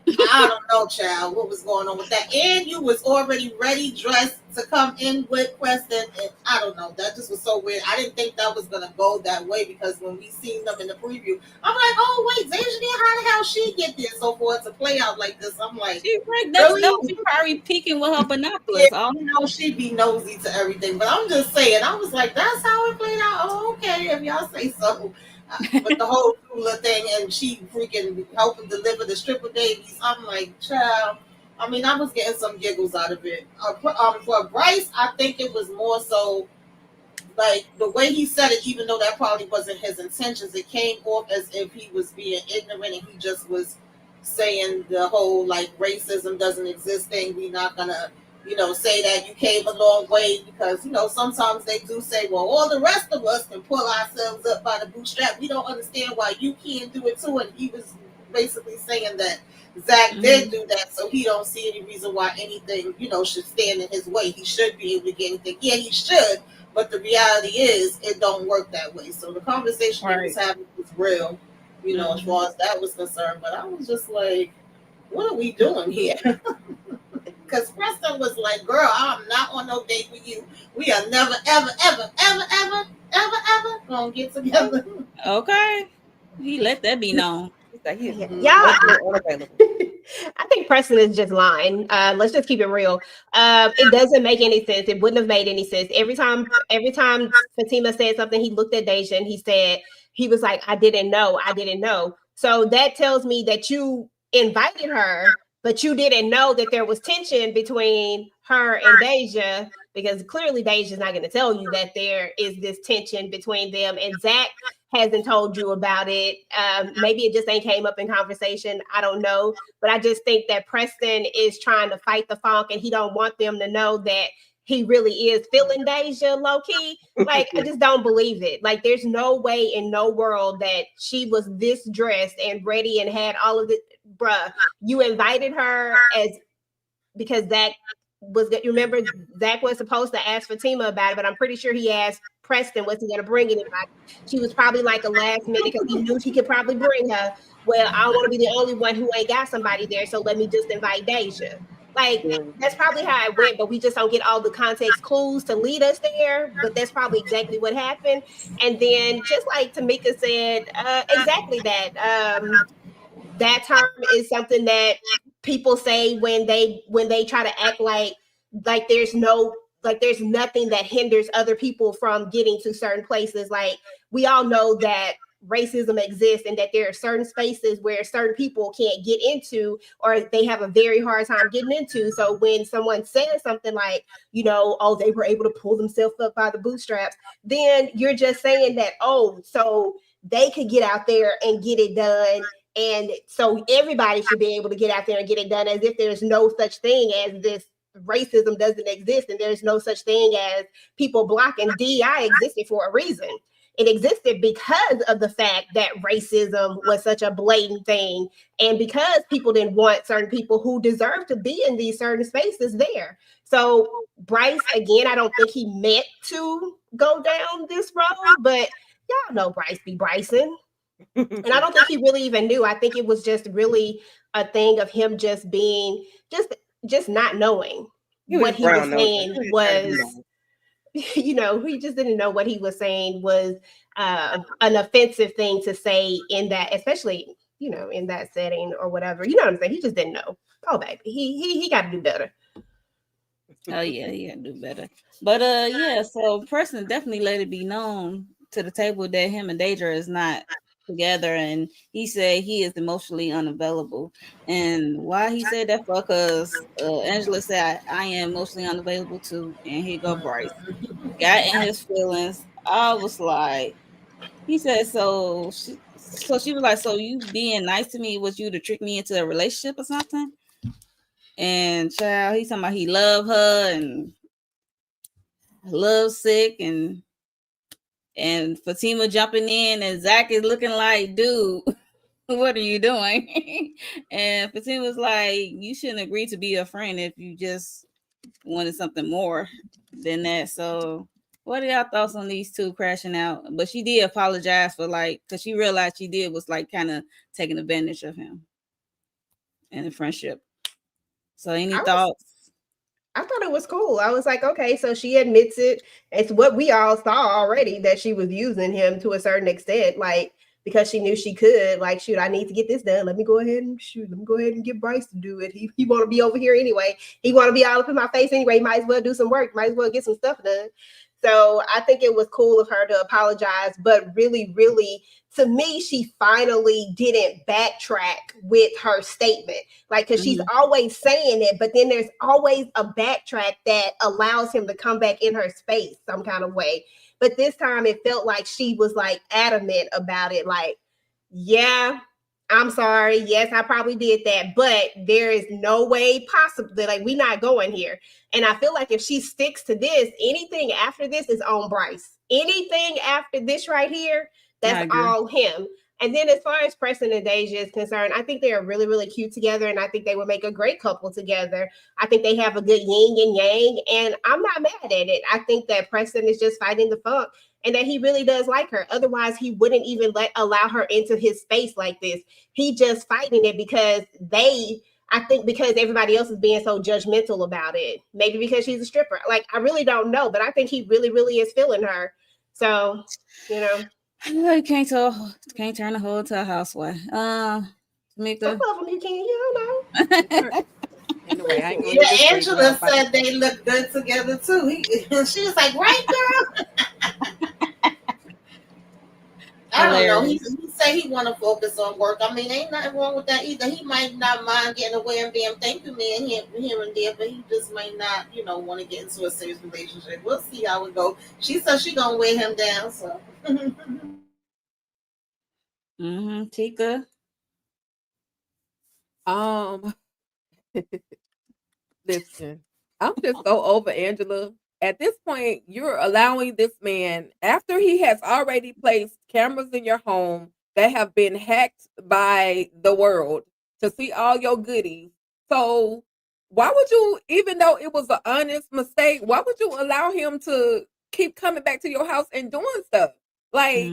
I don't know, child, what was going on with that. And you was already ready, dressed to come in with Preston. And I don't know. That just was so weird. I didn't think that was going to go that way, because when we seen them in the preview, I'm like, oh, wait, Deja, how the hell she get there? So for it to play out like this, I'm like, she probably peeking with her binoculars. Yeah, she'd be nosy to everything. But I'm just saying, I was like, that's how it played out. Oh, okay, if y'all say so. But the whole doula thing, and she freaking helping deliver the stripper babies, I'm like, child. I mean, I was getting some giggles out of it. For Bryce, I think it was more so like the way he said it, even though that probably wasn't his intentions. It came off as if he was being ignorant, and he just was saying the whole like racism doesn't exist thing. We're not gonna say that you came a long way, because sometimes they do say, well, all the rest of us can pull ourselves up by the bootstrap. We don't understand why you can't do it too. And he was basically saying that Zack did do that, so he don't see any reason why anything should stand in his way. He should be able to get anything. Yeah, he should, but the reality is it don't work that way. So the conversation he was having was real, as far as that was concerned. But I was just like, what are we doing here? Because Preston was like, girl, I'm not on no date with you. We are never, ever, ever, ever, ever, ever, ever gonna get together. Okay. He let that be known. I think Preston is just lying. Let's just keep it real. It doesn't make any sense. It wouldn't have made any sense. Every time Fatima said something, he looked at Deja and he was like, I didn't know. So that tells me that you invited her, but you didn't know that there was tension between her and Deja, because clearly Deja's not going to tell you that there is this tension between them, and Zack hasn't told you about it. Maybe it just ain't came up in conversation. I don't know. But I just think that Preston is trying to fight the funk, and he don't want them to know that he really is feeling Deja low key. Like, I just don't believe it. Like, there's no way in no world that she was this dressed and ready and had all of it. Bruh, you invited her as because Zach was, you remember Zach was supposed to ask Fatima about it, but I'm pretty sure he asked Preston, was he going to bring anybody? She was probably like a last minute because he knew he could probably bring her. Well, I don't want to be the only one who ain't got somebody there, so let me just invite Deja. Like, that's probably how it went, but we just don't get all the context clues to lead us there. But that's probably exactly what happened. And then, just like Tamika said, exactly that. That term is something that people say when they try to act like there's nothing that hinders other people from getting to certain places. Like, we all know that racism exists and that there are certain spaces where certain people can't get into, or they have a very hard time getting into. So when someone says something like, oh, they were able to pull themselves up by the bootstraps, then you're just saying that, oh, so they could get out there and get it done. And so everybody should be able to get out there and get it done, as if there's no such thing as this racism doesn't exist, and there's no such thing as people blocking. DEI existed for a reason. It existed because of the fact that racism was such a blatant thing, and because people didn't want certain people who deserve to be in these certain spaces there. So Bryce, again, I don't think he meant to go down this road, but y'all know Bryce be Bryson. And I don't think he really even knew. I think it was just really a thing of him just being just not knowing what he was saying was, he just didn't know what he was saying was an offensive thing to say in that, especially, in that setting or whatever. You know what I'm saying? He just didn't know. Oh, baby, he got to do better. Oh yeah, he got to do better. But yeah, so Preston definitely let it be known to the table that him and Deidre is not together, and he said he is emotionally unavailable. And why he said that for? Because Angela said I am emotionally unavailable too, and here go Bryce got in his feelings. I was like, he said, so she was like, so you being nice to me was you to trick me into a relationship or something? And child, he's talking about he loved her and love sick, and Fatima jumping in, and Zack is looking like, dude, what are you doing? And Fatima was like, you shouldn't agree to be a friend if you just wanted something more than that. So what are y'all thoughts on these two crashing out? But she did apologize for, like, because she realized she did was like kind of taking advantage of him in the friendship. So any thoughts? I thought it was cool. I was like, okay, so she admits it. It's what we all saw already, that she was using him to a certain extent, like, because she knew she could. Like, shoot, I need to get this done. Let me go ahead and get Bryce to do it. He want to be over here anyway. He want to be all up in my face anyway. Might as well do some work. Might as well get some stuff done. So I think it was cool of her to apologize, but really, really, to me, she finally didn't backtrack with her statement. Like, because she's always saying it, but then there's always a backtrack that allows him to come back in her space some kind of way. But this time it felt like she was like adamant about it. Like, yeah, I'm sorry. Yes, I probably did that, but there is no way possible. Like, we're not going here. And I feel like if she sticks to this, anything after this is on Bryce. Anything after this right here, that's all him. And then as far as Preston and Deja is concerned, I think they are really, really cute together. And I think they would make a great couple together. I think they have a good yin and yang. And I'm not mad at it. I think that Preston is just fighting the funk, and that he really does like her. Otherwise, he wouldn't even allow her into his space like this. He just fighting it because I think because everybody else is being so judgmental about it. Maybe because she's a stripper. Like, I really don't know, but I think he really, really is feeling her. So, You can't turn a hoe to a housewife. Tamika. Some of them you can, you don't know. Anyway, I ain't gonna yeah, Angela said they look good together too. She was like, right, girl? I don't know. He say he want to focus on work. I mean, ain't nothing wrong with that either. He might not mind getting away and being thank you man here and there, but he just might not, want to get into a serious relationship. We'll see how it goes. She said she gonna weigh him down. So. Tika. Listen, I'm just so over Angela. At this point, you're allowing this man, after he has already placed cameras in your home that have been hacked by the world to see all your goodies. So why would you, even though it was an honest mistake, why would you allow him to keep coming back to your house and doing stuff? Like,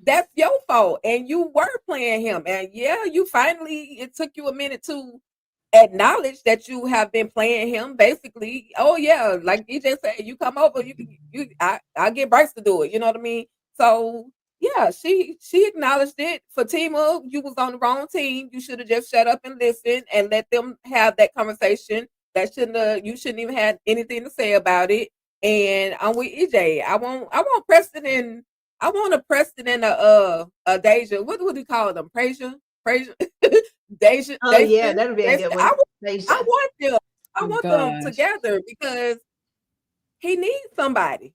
that's your fault. And you were playing him. And yeah, it took you a minute to acknowledge that you have been playing him. Basically, oh yeah, like DJ said, you come over, I'll get Bryce to do it. You know what I mean? So yeah, she acknowledged it. Fatima, you was on the wrong team. You should have just shut up and listened and let them have that conversation. You shouldn't even have anything to say about it. And I'm with EJ. I want Preston and a Preston and a Deja. What do you call them? Deja. Oh yeah, that'll be a good one. I want them together because he needs somebody.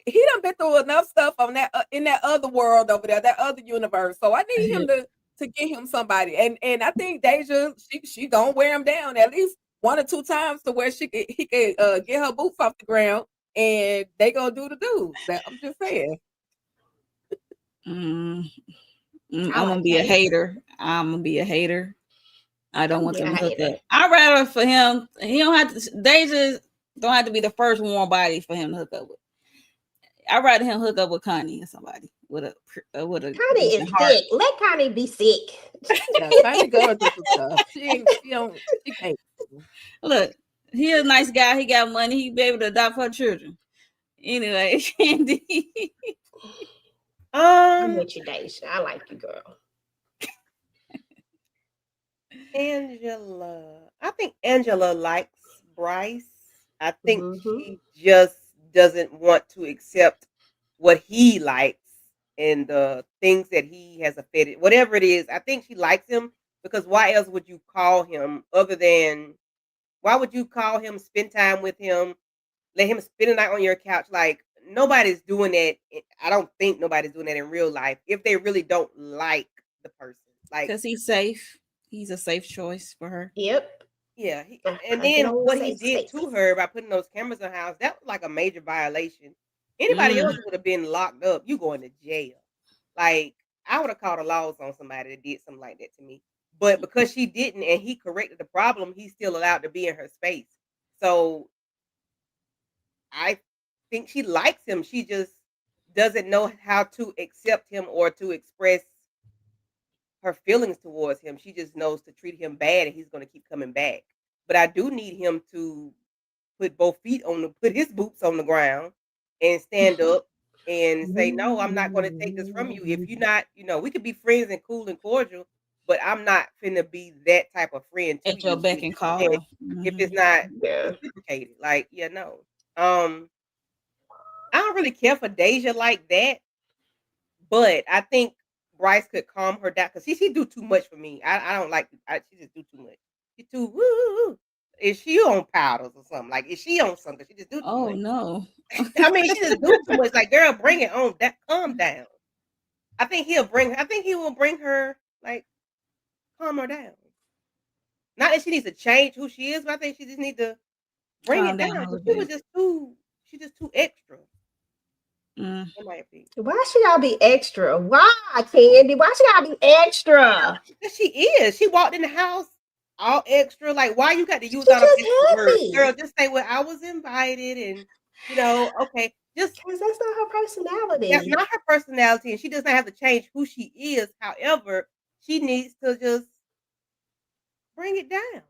He done been through enough stuff on that in that other world over there, that other universe. So I need him to get him somebody. And I think Deja, she gonna wear him down at least 1 or 2 times to where he could get her boots off the ground, and they gonna do the do. I'm just saying. I'm gonna be a hater. I don't want them to hook up. I'd rather for him. He don't have to. Deja don't have to be the first warm body for him to hook up with. I'd rather him hook up with Connie or somebody with a. Connie is sick. Let Connie be sick. Connie goes through stuff. She can't. Look, he a nice guy. He got money. He be able to adopt her children. Anyway, Candy. I'm with you, Deja. I like you, girl. Angela. I think Angela likes Bryce. I think she just doesn't want to accept what he likes and the things that he has offended. Whatever it is, I think she likes him because why else would you call him other than why would you call him, spend time with him, let him spend a night on your couch? Like, nobody's doing that. I don't think nobody's doing that in real life if they really don't like the person. Like, because he's safe. He's a safe choice for her. Yep. Yeah. And then what he did to her by putting those cameras in her house, that was like a major violation. Anybody else would have been locked up. You going to jail. Like, I would have called the laws on somebody that did something like that to me. But because she didn't and he corrected the problem, he's still allowed to be in her space. So I think she likes him. She just doesn't know how to accept him or to express her feelings towards him. She just knows to treat him bad and he's going to keep coming back. But I do need him to put his boots on the ground and stand up and say, no, I'm not going to take this from you. If you're not, we could be friends and cool and cordial, but I'm not finna be that type of friend to at your beck and call. If it's not reciprocated. Like, no. I don't really care for Deja like that, but I think Bryce could calm her down because she do too much for me. I don't like. She just do too much. She too woo. Is she on powders or something? Like, is she on something? She just do too much. Oh no! I mean, she just do too much. Like, girl, bring it on. Calm down. I think he will bring her, like, calm her down. Not that she needs to change who she is, but I think she just needs to bring it down. She's just too extra. Why she gotta be extra? Why, Candy? Why she gotta be extra? Because she is. She walked in the house all extra. Like, why you got to use all the extra words? Girl, just say, well, I was invited and, okay. Just because that's not her personality. That's not her personality, and she does not have to change who she is. However, she needs to just bring it down.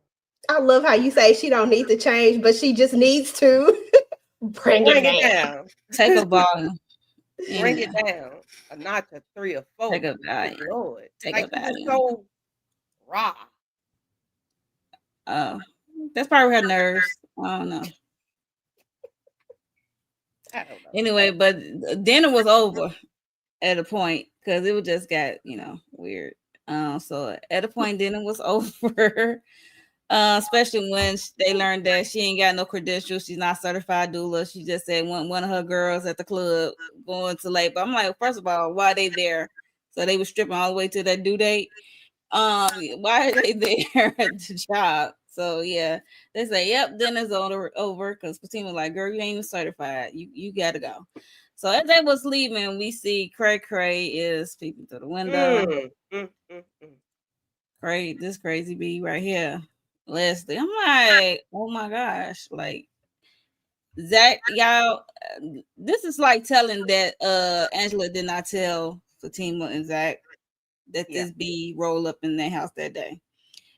I love how you say she don't need to change, but she just needs to bring it down. Take a volume. Bring it down. A notch, a 3 or 4. Take a volume. Lord. Take a volume. So raw. That's probably her nerves. I don't know. Anyway, but dinner was over at a point because it just got weird. So at a point, dinner was over. Especially when they learned that she ain't got no credentials. She's not certified doula. She just said one of her girls at the club going to labor. I'm like, first of all, why are they there? So they were stripping all the way to that due date. Why are they there at the job? So yeah, they say, yep, dinner's over because Fatima was like, girl, you ain't even certified. You gotta go. So as they was leaving, we see Cray is peeping through the window. Cray, this crazy bee right here. Leslie. I'm like, oh my gosh, like Zach, y'all. This is like telling that Angela did not tell Fatima and Zach that Yeah. this be roll up in their house that day.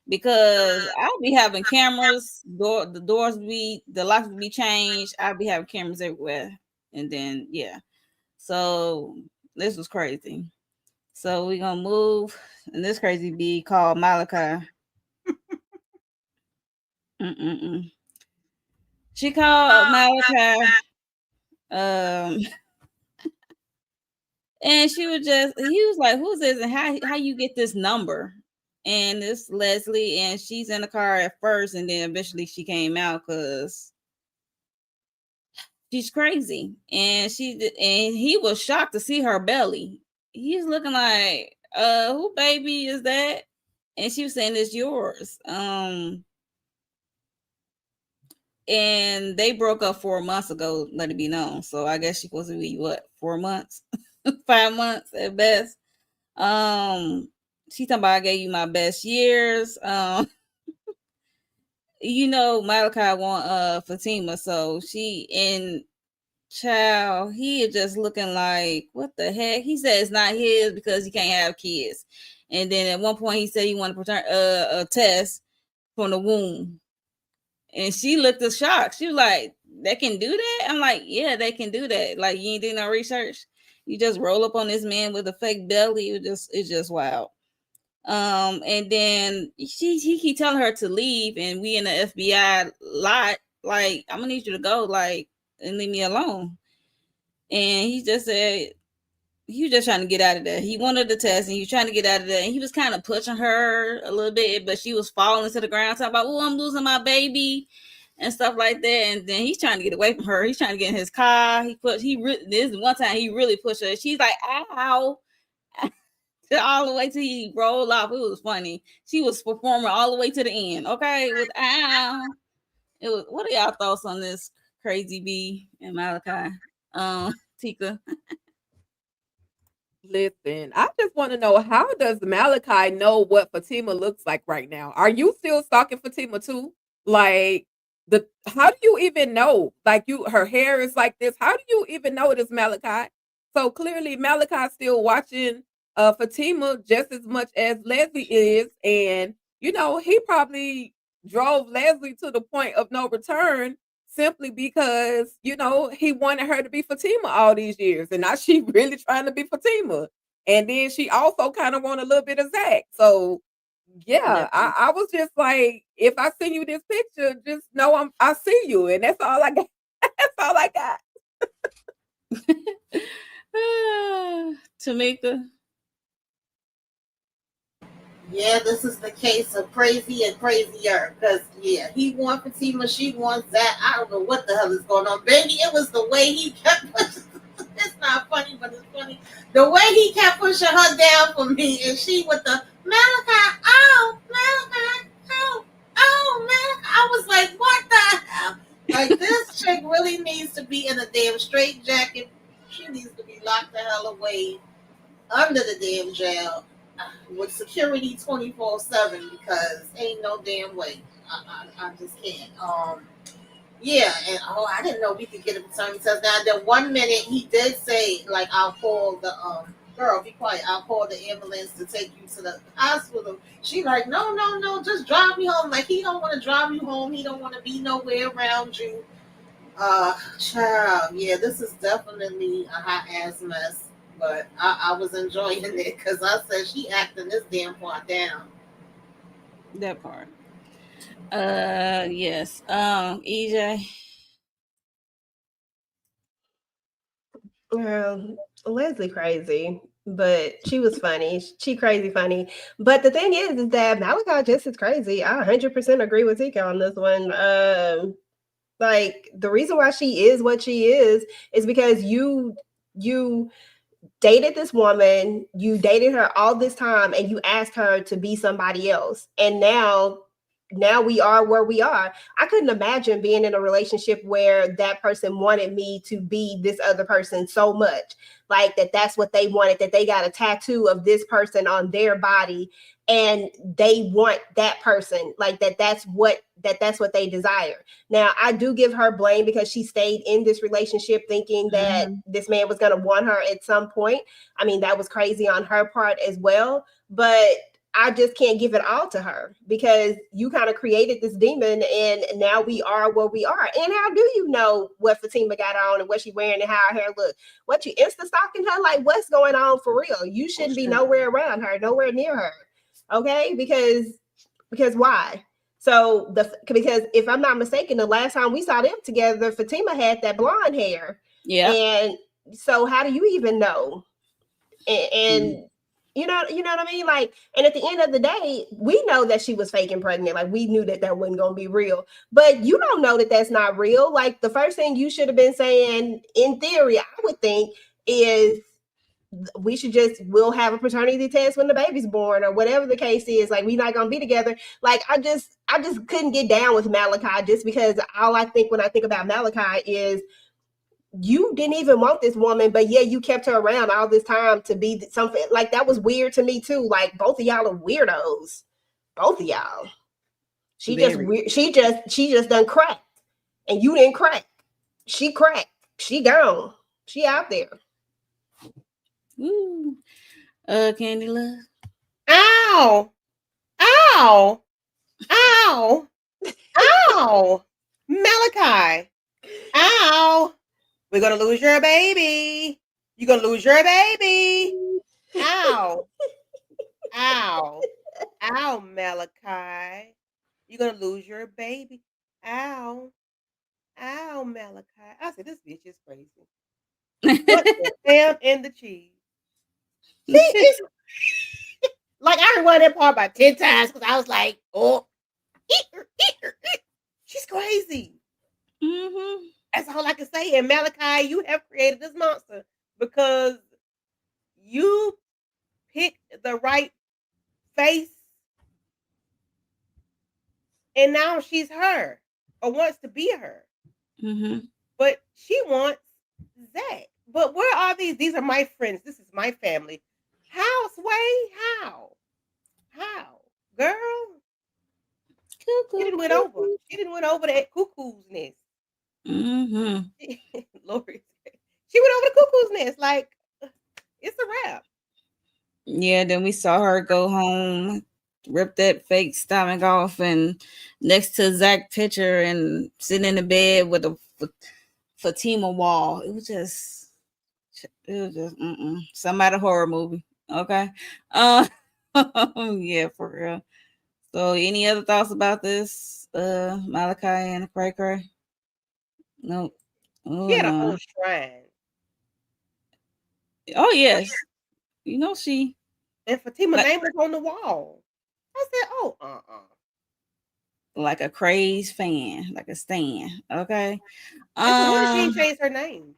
Because I'll be having cameras, the doors be the locks will be changed. I'll be having cameras everywhere. And then yeah. So this was crazy. So we're gonna move, and this crazy bee called Malachi. Mm-mm-mm. She called Malachi, um, and she was just he was like, "Who's this? And how you get this number?" And it's Leslie, and she's in the car at first, and then eventually she came out because she's crazy, and he was shocked to see her belly. He's looking like, who baby is that? And she was saying it's yours. And they broke up 4 months ago, let it be known. So I guess she's supposed to be what, 4 months, 5 months at best. She talking about I gave you my best years. Malachi want Fatima, so she and child, he is just looking like what the heck. He said it's not his because he can't have kids. And then at one point he said he wanted to a test from the womb. And she looked shocked. She was like, they can do that? I'm like, yeah, they can do that. Like, you ain't do no research. You just roll up on this man with a fake belly. It's just wild. And then he keep telling her to leave, and we in the FBI lot, like, I'm gonna need you to go, like, and leave me alone. And he just said he was just trying to get out of there. He wanted the test, and he was trying to get out of there. And he was kind of pushing her a little bit, but she was falling to the ground, talking about, "Oh, I'm losing my baby," and stuff like that. And then he's trying to get away from her. He's trying to get in his car. This one time he really pushed her. She's like, "Ow!" all the way till he rolled off. It was funny. She was performing all the way to the end. Okay, with "ow." It was. What are y'all thoughts on this crazy bee and Malachi? Tika. Listen, I just want to know, how does Malachi know what Fatima looks like right now? Are you still stalking Fatima too? Like, how do you even know? Like, her hair is like this. How do you even know it is Malachi? So clearly Malachi's still watching Fatima just as much as Leslie is, and he probably drove Leslie to the point of no return simply because he wanted her to be Fatima all these years, and now she really trying to be Fatima. And then she also kind of want a little bit of Zach. So yeah, I was just like, if I send you this picture, just know I see you, and that's all I got. That's all I got. Tamika. Yeah, this is the case of crazy and crazier. Because, yeah, he wants Fatima, she wants that. I don't know what the hell is going on. Baby, it was the way he kept pushing. It's not funny, but it's funny. The way he kept pushing her down for me, and she with the Malachi, oh, Malachi, oh, Malachi. I was like, what the hell? Like, this chick really needs to be in a damn straight jacket. She needs to be locked the hell away under the damn jail with security 24/7 because ain't no damn way. I just can't. Yeah, and I didn't know we could get a paternity test. Now, then 1 minute he did say, like, I'll call the girl, be quiet. I'll call the ambulance to take you to the hospital. She like, no, just drive me home. Like, he don't want to drive you home. He don't want to be nowhere around you. Child, yeah, this is definitely a hot ass mess. But I was enjoying it because I said she acting this damn part down. That part. Yes. EJ. Leslie crazy, but she was funny. She crazy funny. But the thing is that Malachi just is crazy. I 100% agree with Tika on this one. Like, the reason why she is what she is because you dated this woman, you dated her all this time, and you asked her to be somebody else. And now we are where we are. I couldn't imagine being in a relationship where that person wanted me to be this other person so much, like that's what they wanted, that they got a tattoo of this person on their body, and they want that person, like that's what they desire. Now, I do give her blame because she stayed in this relationship thinking that this man was going to want her at some point. I mean, that was crazy on her part as well, but I just can't give it all to her because you kind of created this demon and now we are where we are. And how do you know what Fatima got on and what she wearing and how her hair look? What, you Insta stalking her? Like, what's going on for real? You shouldn't be nowhere around her, nowhere near her. Okay? Because why? So because if I'm not mistaken, the last time we saw them together, Fatima had that blonde hair. Yeah. And so how do you even know? And you know what I mean? Like, and at the end of the day, we know that she was faking pregnant. Like, we knew that wasn't going to be real. But you don't know that that's not real. Like, the first thing you should have been saying, in theory, I would think, is we'll have a paternity test when the baby's born or whatever the case is. Like, we're not going to be together. Like, I just couldn't get down with Malachi just because all I think when I think about Malachi is, you didn't even want this woman, but yeah, you kept her around all this time to be something. Like, that was weird to me too. Like, both of y'all are weirdos. Both of y'all. She just done cracked. And you didn't crack. She cracked. She gone. She out there. Woo. Candy Love. Ow. Ow. Ow. Ow. Malachi. Ow. We're going to lose your baby. You're going to lose your baby. Ow. Ow. Ow, Malachi. You're going to lose your baby. Ow. Ow, Malachi. I said, this bitch is crazy. What the ham and the cheese? Like, I rewound that part about 10 times because I was like, oh, she's crazy. Mm-hmm. That's all I can say. And Malachi, you have created this monster because you picked the right face. And now she's her or wants to be her. Mm-hmm. But she wants Zack. But where are these? These are my friends. This is my family. How, Sway? How? Girl? She didn't went over. She didn't went over that cuckoo's nest. Mm-hmm. Lori, she went over the cuckoo's nest. Like, it's a wrap. Yeah, then we saw her go home, rip that fake stomach off, and next to Zack picture and sitting in the bed with a Fatima wall. It was just some out of horror movie. Okay. Yeah, for real. So any other thoughts about this? Malachi and Cray Cray? Nope. She had a whole shrine. Oh yes. You know she. And Fatima's name was on the wall. I said, oh, Like a crazed fan, like a stan. Okay. What did she change her name?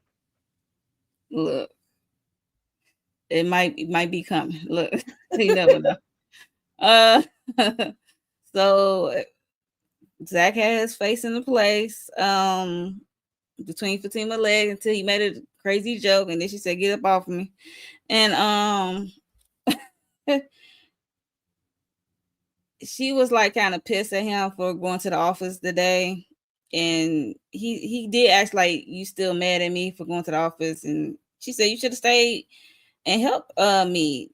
Look. It might be coming. Look. You never know. So Zack had his face in the place. Between Fatima legs until he made a crazy joke, and then she said, "Get up off of me." And she was like kind of pissed at him for going to the office today, and he did act like, "You still mad at me for going to the office?" And she said, "You should have stayed and helped me."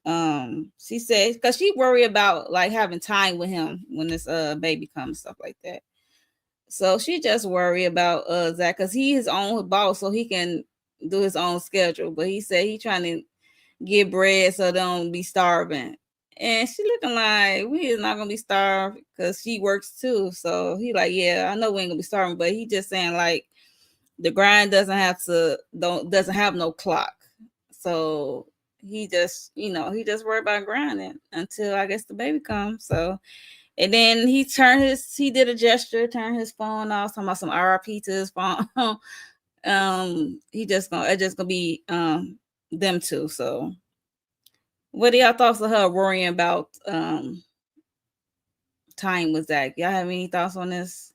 She said because she worried about like having time with him when this baby comes, stuff like that. So she just worried about Zack because he's his own boss, so he can do his own schedule. But he said he trying to get bread so they don't be starving. And she looking like we is not gonna be starved because she works too. So he like, yeah, I know we ain't gonna be starving, but he just saying like the grind doesn't have no clock. So he just worried about grinding until I guess the baby comes. So. And then he did a gesture, turned his phone off, talking about some RIP to his phone. It's just gonna be them two. So what are y'all thoughts of her worrying about time with Zack? Y'all have any thoughts on this?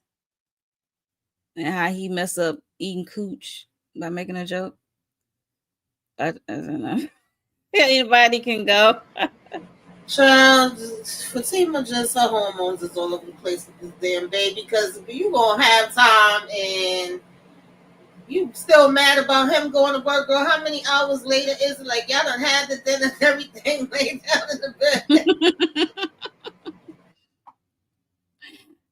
And how he messed up eating cooch by making a joke? I don't know. Anybody can go. Child, Fatima just her hormones is all over the place with this damn baby because you gonna have time and you still mad about him going to work, girl. How many hours later is it? Like y'all done had the dinner and everything laid down in the bed.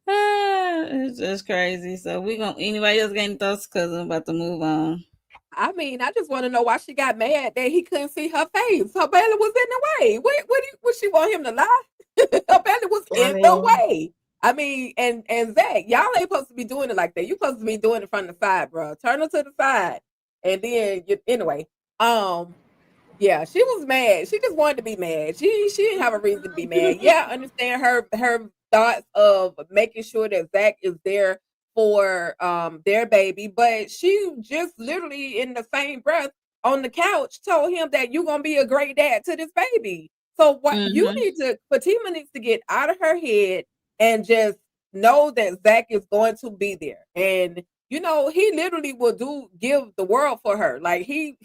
It's just crazy. So we gonna anybody else got any thoughts? Cause I'm about to move on. I mean, I just want to know why she got mad that he couldn't see her face. Her belly was in the way. What she want him to lie? Her belly was in the way. I mean, and Zach, y'all ain't supposed to be doing it like that. You supposed to be doing it from the side, bro. Turn her to the side, and then anyway. Yeah, she was mad. She just wanted to be mad. She didn't have a reason to be mad. Yeah, I understand her thoughts of making sure that Zach is there for their baby, but she just literally in the same breath on the couch told him that you're gonna be a great dad to this baby. So what you need to Fatima needs to get out of her head and just know that Zach is going to be there. And you know, he literally will give the world for her. Like he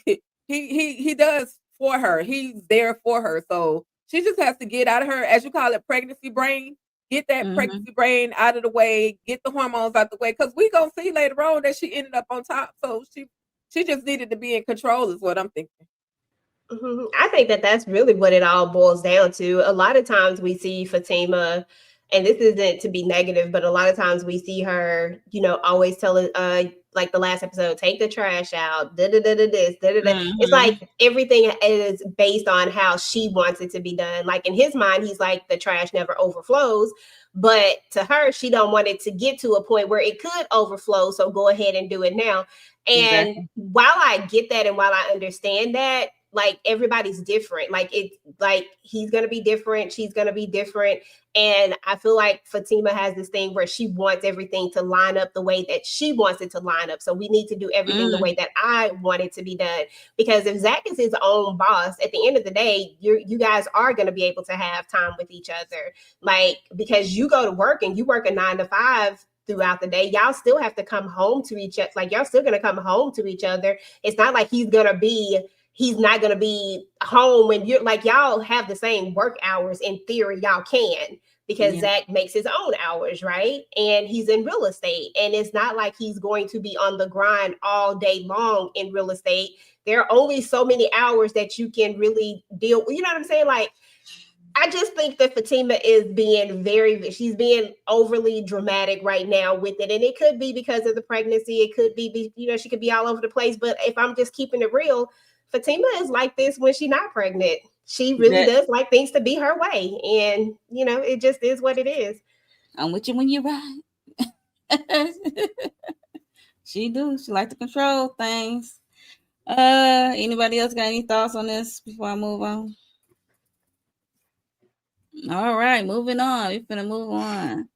does for her. He's there for her. So she just has to get out of her, as you call it, pregnancy brain. Get that pregnancy brain out of the way. Get the hormones out the way. Because we gonna see later on that she ended up on top. So she just needed to be in control, is what I'm thinking. I think that's really what it all boils down to. A lot of times we see Fatima, and this isn't to be negative, but a lot of times we see her, you know, always telling, like the last episode, take the trash out, this, It's like everything is based on how she wants it to be done. Like in his mind, he's like, the trash never overflows. But to her, she don't want it to get to a point where it could overflow. So go ahead and do it now. And while I get that and while I understand that, like everybody's different. Like it's like he's gonna be different, she's gonna be different. And I feel like Fatima has this thing where she wants everything to line up the way that she wants it to line up. So we need to do everything the way that I want it to be done. Because if Zach is his own boss, at the end of the day, you guys are going to be able to have time with each other. Like, because you go to work and you work a 9 to 5 throughout the day, y'all still have to come home to each other. Like y'all still going to come home to each other. It's not like he's not going to be home when you're like, y'all have the same work hours. In theory, y'all can, because Zach makes his own hours, right? And he's in real estate. And it's not like he's going to be on the grind all day long in real estate. There are only so many hours that you can really deal with. You know what I'm saying? Like, I just think that Fatima is she's being overly dramatic right now with it. And it could be because of the pregnancy. It could be, you know, she could be all over the place. But if I'm just keeping it real, Fatima is like this when she's not pregnant. She really does like things to be her way. And, you know, it just is what it is. I'm with you when you're right. She like to control things. Anybody else got any thoughts on this before I move on? All right, moving on. We're gonna move on.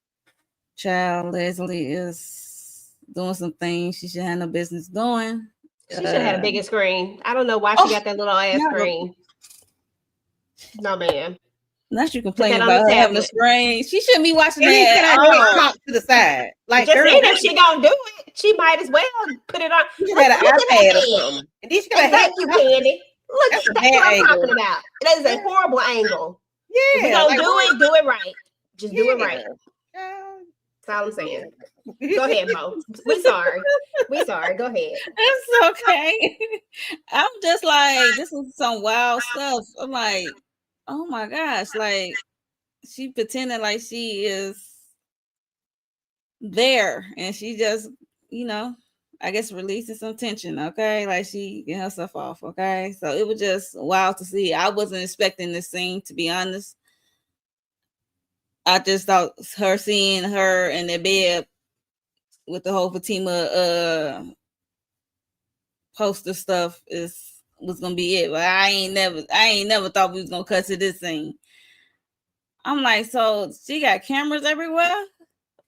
Child, Leslie is doing some things she should have no business doing. She should have had a bigger screen. I don't know why she got that little ass screen. No, man. Not you complaining about her having a screen. She shouldn't be watching that. Talk to the side. Like, just saying, if she gonna do it, she might as well put it on. She had an iPad or something. And then she got thank you, Candy. Look, that's what I'm talking about. That is a horrible angle. Yeah, if you're gonna do it right. Just do it right. That's all I'm saying. Go ahead, Mo. We sorry. Go ahead. It's okay. I'm just like, this is some wild stuff. I'm like, oh my gosh, like she pretending like she is there, and she just, you know, I guess releasing some tension. Okay, like she getting herself off. Okay, so it was just wild to see. I wasn't expecting this scene, to be honest. I just thought seeing her in the bed with the whole Fatima poster stuff was gonna be it, but I ain't never thought we was gonna cut to this scene. I'm like, so she got cameras everywhere?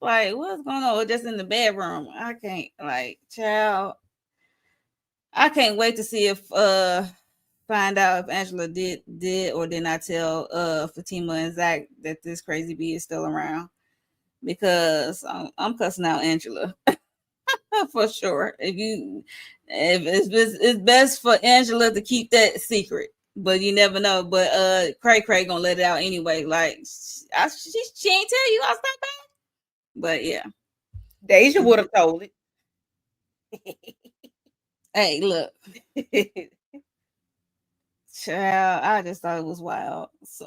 Like, what's going on? Just in the bedroom? I can't, like, child. I can't wait to see if find out if Angela did or did not tell Fatima and Zach that this crazy bee is still around, because I'm cussing out Angela for sure. If it's best for Angela to keep that secret. but you never know. But Cray gonna let it out anyway. Like she ain't tell you I stopped by. But yeah, Deja would have told it. hey, look, child, I just thought it was wild. So,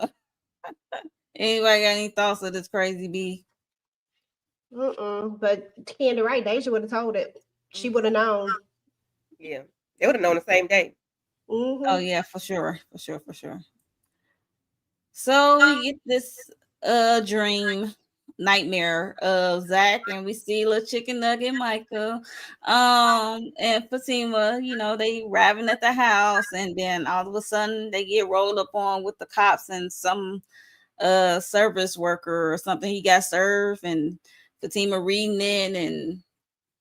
anybody got any thoughts of this crazy bee? But Candy, right? Deja would have told it. She would have known. Yeah, they would have known the same day. Oh yeah, for sure. So we get this dream nightmare of Zack, and we see little chicken nugget Michael and Fatima, they arriving at the house, and then all of a sudden they get rolled up on with the cops and some service worker or something. He got served, and Fatima reading it, and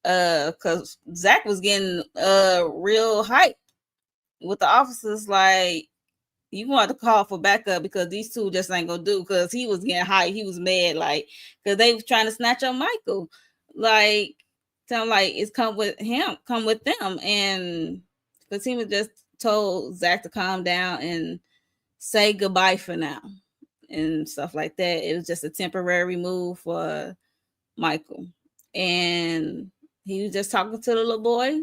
because Zack was getting real hype with the officers, like, you want to call for backup because these two just ain't gonna do, because he was getting hype. He was mad, like, because they was trying to snatch up Michael. Like, tell him, like, it's come with them. And Fatima just told Zack to calm down and say goodbye for now and stuff like that. It was just a temporary move for Michael. And he was just talking to the little boy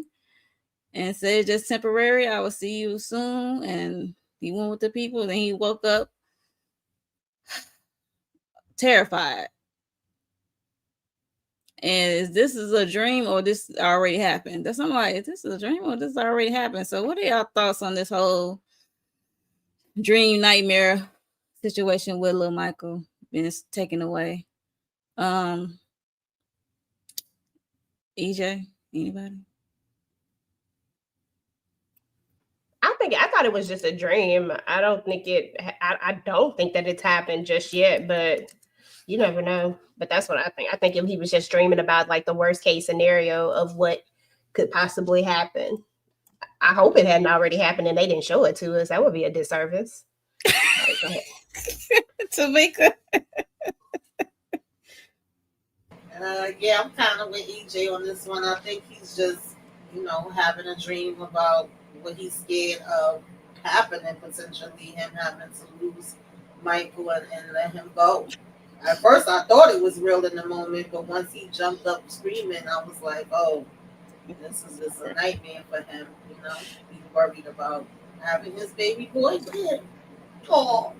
and said, just temporary. I will see you soon. And he went with the people. Then he woke up terrified. And this is a dream or this already happened? That's I'm like, is this a dream or this already happened? So what are y'all thoughts on this whole dream nightmare situation with little Michael being taken away? EJ, anybody? I thought it was just a dream. I don't think that it's happened just yet, but you never know. But that's what I think. I think he was just dreaming about like the worst case scenario of what could possibly happen. I hope it hadn't already happened and they didn't show it to us. That would be a disservice. Tamika. Yeah, I'm kind of with EJ on this one. I think he's just, having a dream about what he's scared of happening, potentially him having to lose Michael and let him go. At first, I thought it was real in the moment, but once he jumped up screaming, I was like, oh, this is just a nightmare for him, He's worried about having his baby boy dead. Oh.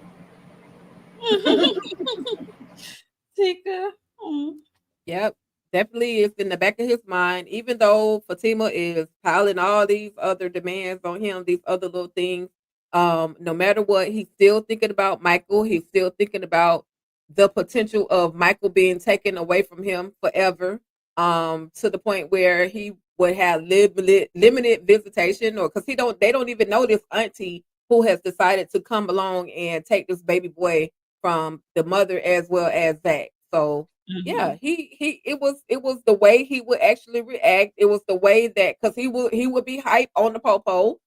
Tika. Yep. Definitely it's in the back of his mind, even though Fatima is piling all these other demands on him, these other little things. No matter what, he's still thinking about Michael. He's still thinking about the potential of Michael being taken away from him forever. To the point where he would have limited visitation, or because they don't even know this auntie who has decided to come along and take this baby boy from the mother as well as Zack. So yeah, it was the way he would actually react. It was the way that, because he would be hype on the popo.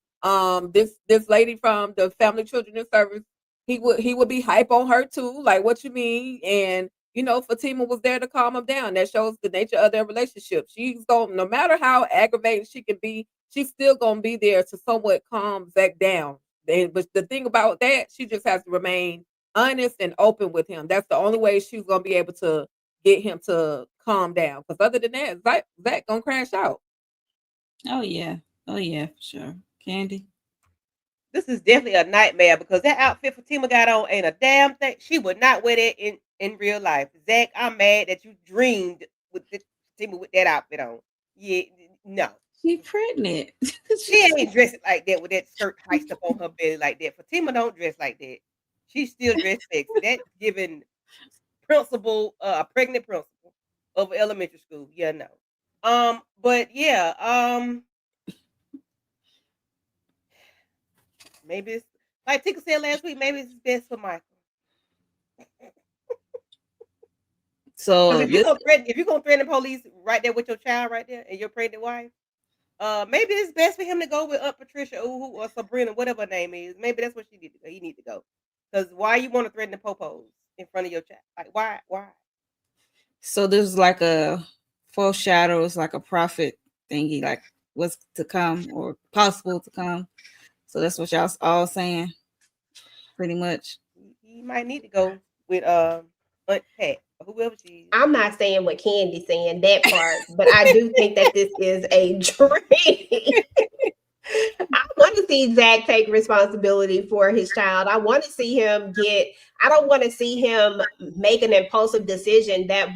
This lady from the Family Children Service, he would be hype on her too. Like, what you mean? And Fatima was there to calm him down. That shows the nature of their relationship. She's going, no matter how aggravated she can be, she's still gonna be there to somewhat calm Zack down. But the thing about that, she just has to remain honest and open with him. That's the only way she's gonna be able to get him to calm down. Because other than that, Zack gonna crash out. Oh yeah, for sure. Candy. This is definitely a nightmare because that outfit Fatima got on ain't a damn thing. She would not wear that in real life. Zack, I'm mad that you dreamed with Fatima with that outfit on. Yeah, no. She pregnant. She ain't dressed like that with that skirt hiked up on her belly like that. Fatima don't dress like that. She still dressed sexy. That's giving principal, a pregnant principal of elementary school. Yeah, no. But yeah, maybe it's like Tika said last week. Maybe it's best for Michael. So if you're gonna threaten the police right there with your child right there and your pregnant wife, maybe it's best for him to go with Patricia or Sabrina, whatever her name is. Maybe that's what she need to go. He need to go. Because why you want to threaten the popos in front of your child? Like, why? So this is like a foreshadow. It's like a prophet thingy, like what's to come or possible to come. So that's what y'all all saying. pretty much. He might need to go with Aunt Pat or whoever she is. I'm not saying what Candy's saying, that part, but I do think that this is a dream. I want to see Zach take responsibility for his child. I want to see him I don't want to see him make an impulsive decision that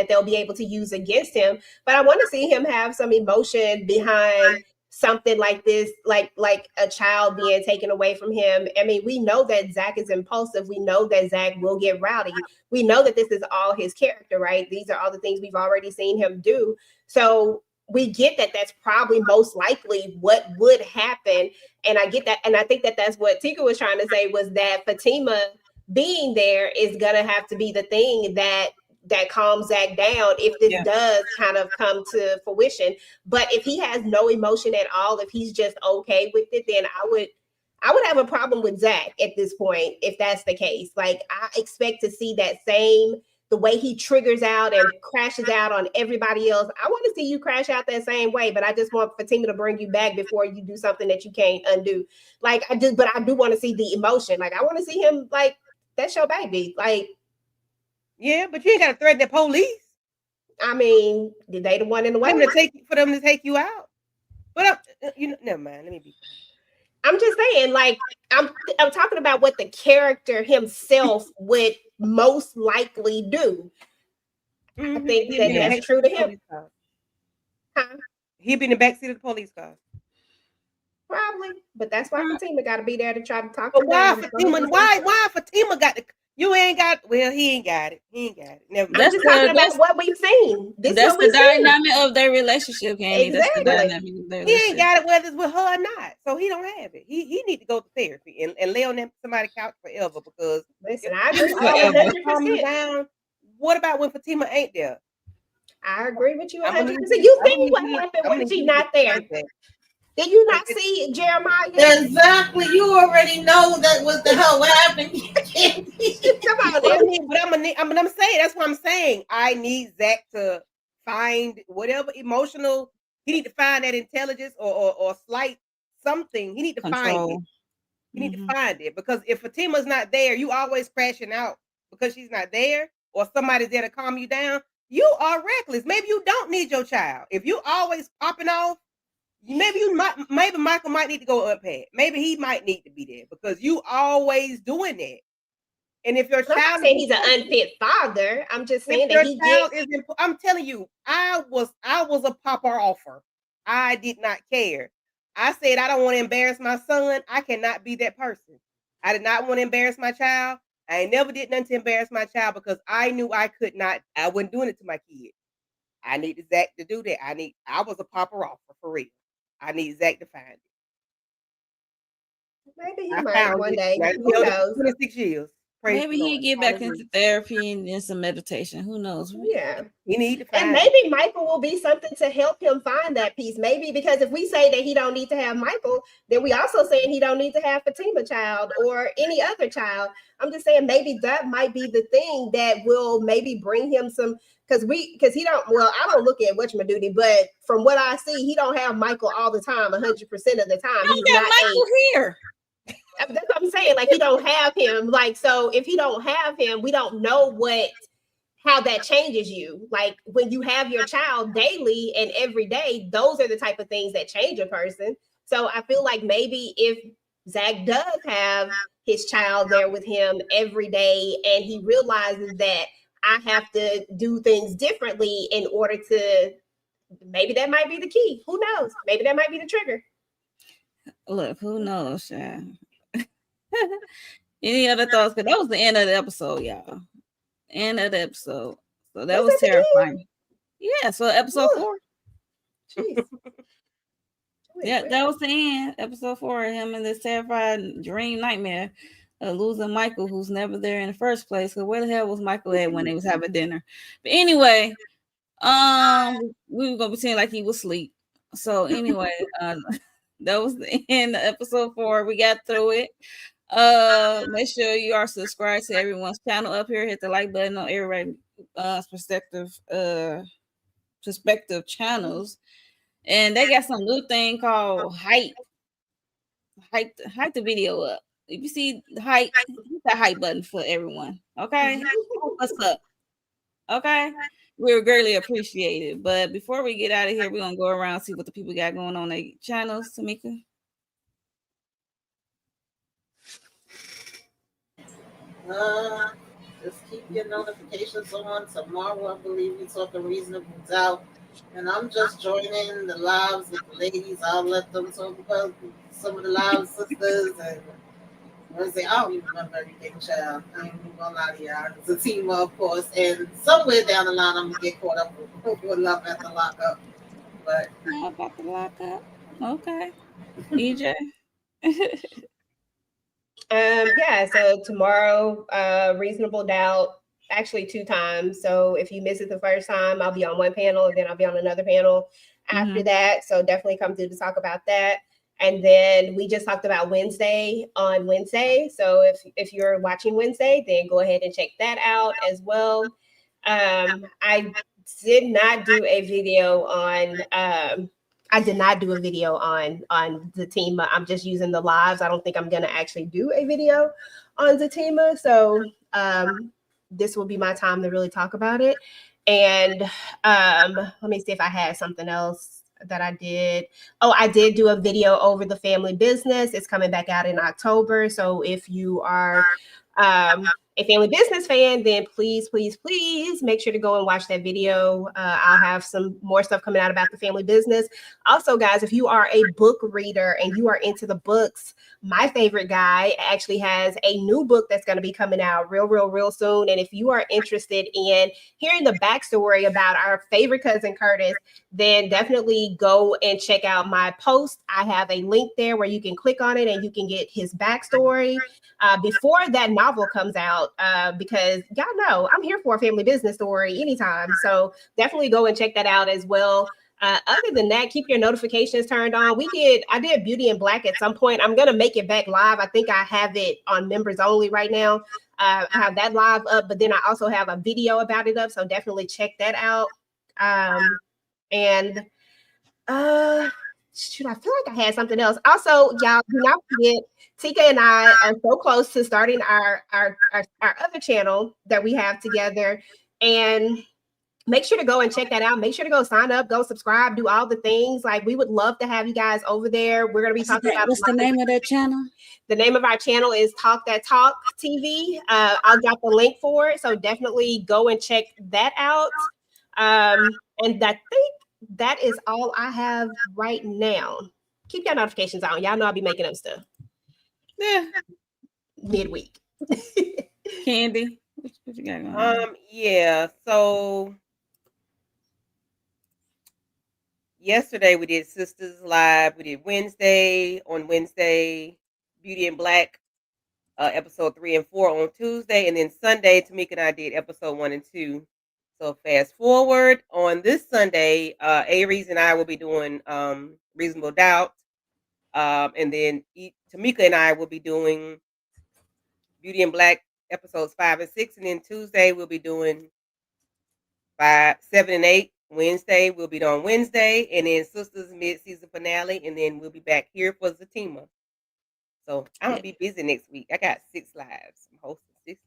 they'll be able to use against him, but I want to see him have some emotion behind something like this, like a child being taken away from him. I mean, we know that Zach is impulsive. We know that Zach will get rowdy. We know that this is all his character, right? These are all the things we've already seen him do. So we get that that's probably most likely what would happen. And I get that. And I think that that's what Tika was trying to say, was that Fatima being there is going to have to be the thing that calms Zach down if this does kind of come to fruition. But if he has no emotion at all, if he's just okay with it, then I would have a problem with Zach at this point if that's the case. Like, I expect to see that same, the way he triggers out and crashes out on everybody else. I want to see you crash out that same way, but I just want Fatima to bring you back before you do something that you can't undo. Like, I do want to see the emotion. Like, I want to see him, like, that's your baby. Like, yeah, but you ain't got to threaten the police. I mean, did they the one in the way? For them to take you out. But never mind. Let me be. I'm just saying, like, I'm talking about what the character himself would most likely do. I think that's true to him. Huh? He'd be in the backseat of the police car. Probably, but that's why Fatima got to be there to try to talk. But why Fatima? Why Fatima got the? You ain't got. Well, he ain't got it. He ain't got it. Never. I'm just talking about what we've seen. That's the dynamic of their relationship, Candy. Exactly. That's the dynamic of their relationship. He ain't got it whether it's with her or not, so he don't have it. He need to go to therapy and lay on somebody's couch forever, because listen, I agree 100%. What about when Fatima ain't there? I agree with you 100%. You see what happened when she's not there. Did you not see Jeremiah? Exactly. You already know that what the hell happened. Come on, I'm saying, that's what I'm saying. I need Zach to find whatever emotional. He need to find that intelligence or slight something. He need to find it. He need to find it, because if Fatima's not there, you always crashing out because she's not there, or somebody's there to calm you down. You are reckless. Maybe you don't need your child. If you always popping off, maybe Michael might need to go unpack. Maybe he might need to be there, because you always doing that. And if your child, saying he's an unfit father, I'm just saying that he child is. I'm telling you, I was a popper offer. I did not care. I said I don't want to embarrass my son. I cannot be that person. I did not want to embarrass my child. I never did nothing to embarrass my child, because I knew I could not. I wasn't doing it to my kid. I needed Zach to do that. I was a popper offer for real. I need Zach to find it. Maybe he might one day. Who knows? 26 years. Maybe he'll get back into therapy and then some meditation. Who knows? Yeah. He need to find and maybe it. Michael will be something to help him find that piece. Maybe, because if we say that he don't need to have Michael, then we also saying he don't need to have Fatima child or any other child. I'm just saying maybe that might be the thing that will maybe bring him some, because he don't, well, I don't look at whatchamacallit, but from what I see, he don't have Michael all the time, 100% of the time. He's not Michael here. That's what I'm saying. Like, he don't have him. Like, so if he don't have him, we don't know how that changes you. Like, when you have your child daily and every day, those are the type of things that change a person. So I feel like maybe if Zach does have his child there with him every day, and he realizes that I have to do things differently in order to, maybe that might be the key. Who knows? Maybe that might be the trigger. Look, who knows, Sean? Any other thoughts? Because that was the end of the episode, y'all. End of the episode. So that was terrifying. Yeah, so episode 4. Jeez. Yeah, that was the end. Episode 4. Him and this terrifying dream nightmare of losing Michael, who's never there in the first place. So where the hell was Michael at when they was having dinner? But anyway, we were gonna pretend like he was asleep. So anyway, that was the end of episode 4. We got through it. Make sure you are subscribed to everyone's channel up here. Hit the like button on everybody's perspective channels, and they got some new thing called hype the video up. if you see the hype, hit that hype button for everyone. Okay, what's up? Okay, we're greatly appreciated. But before we get out of here, we're gonna go around and see what the people got going on their channels. Tamika. Just keep your notifications on. Tomorrow, I believe we talking reasonable doubt. And I'm just joining the lives with the ladies. I'll let them talk about some of the live sisters and Wednesday. I don't even remember everything, child. I ain't even gonna lie to y'all. Zatima, of course. And somewhere down the line, I'm gonna get caught up with Love at the Lockup. But Love at the Lockup. Okay. EJ. Yeah, so tomorrow, reasonable doubt, actually 2 times. So if you miss it the first time, I'll be on one panel and then I'll be on another panel after that. So definitely come through to talk about that. And then we just talked about Wednesday on Wednesday. So if you're watching Wednesday, then go ahead and check that out as well. I did not do a video on Zatima. I'm just using the lives. I don't think I'm gonna actually do a video on Zatima. So this will be my time to really talk about it. And let me see if I had something else that I did. Oh, I did do a video over the family business. It's coming back out in October. So if you are a family business fan, then please make sure to go and watch that video. I'll have some more stuff coming out about the family business. Also, guys, if you are a book reader and you are into the books, my favorite guy actually has a new book that's going to be coming out real soon. And if you are interested in hearing the backstory about our favorite cousin Curtis, then definitely go and check out my post. I have a link there where you can click on it and you can get his backstory before that novel comes out, because y'all know I'm here for a family business story anytime. So definitely go and check that out as well. Other than that, keep your notifications turned on. I did Beauty in Black at some point. I'm gonna make it back live. I think I have it on members only right now. I have that live up, but then I also have a video about it up. So definitely check that out. Shoot, I feel like I had something else. Also, y'all do not forget, Tika and I are so close to starting our other channel that we have together. And make sure to go and check that out. Make sure to go sign up, go subscribe, do all the things. Like, we would love to have you guys over there. We're going to be talking about what's the name of that channel? The name of our channel is Talk That Talk TV. I'll drop the link for it. So definitely go and check that out. And I think that is all I have right now. Keep your notifications on. Y'all know I'll be making up stuff. Yeah. Midweek. Candy. What you got going on? Yeah. So yesterday we did Sisters Live. We did Wednesday, Beauty in Black, episode 3 and 4 on Tuesday, and then Sunday, Tamika and I did episode 1 and 2. So fast forward on this Sunday, Aries and I will be doing Reasonable Doubt, and then Tamika and I will be doing Beauty in Black episodes 5 and 6, and then Tuesday we'll be doing 5, 7, and 8. Wednesday we'll be on Wednesday, and then Sisters mid-season finale, and then we'll be back here for Zatima. So I'm gonna be busy next week. I got 6 lives. I'm hosting 6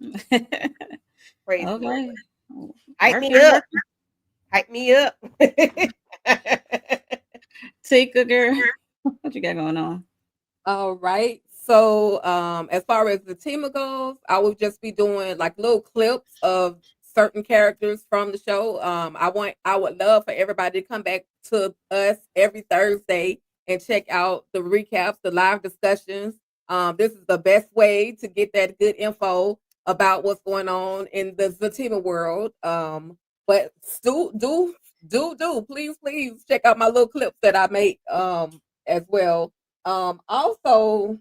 lives. Praise the Lord. Hype me up. Take a girl. What you got going on? All right. So as far as the team goes, I will just be doing like little clips of certain characters from the show. I would love for everybody to come back to us every Thursday and check out the recaps, the live discussions. This is the best way to get that good info about what's going on in the Zatima world. But do please check out my little clips that I make as well. Also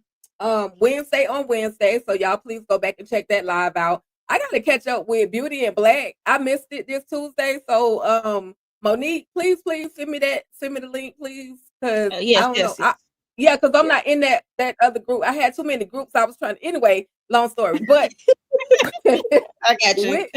Wednesday on Wednesday, so y'all please go back and check that live out. I gotta catch up with Beauty in Black. I missed it this Tuesday, so Monique, please send me the link, please, because I don't know. Because I'm not in that other group. I had too many groups I was trying to. Anyway, long story, but I got you.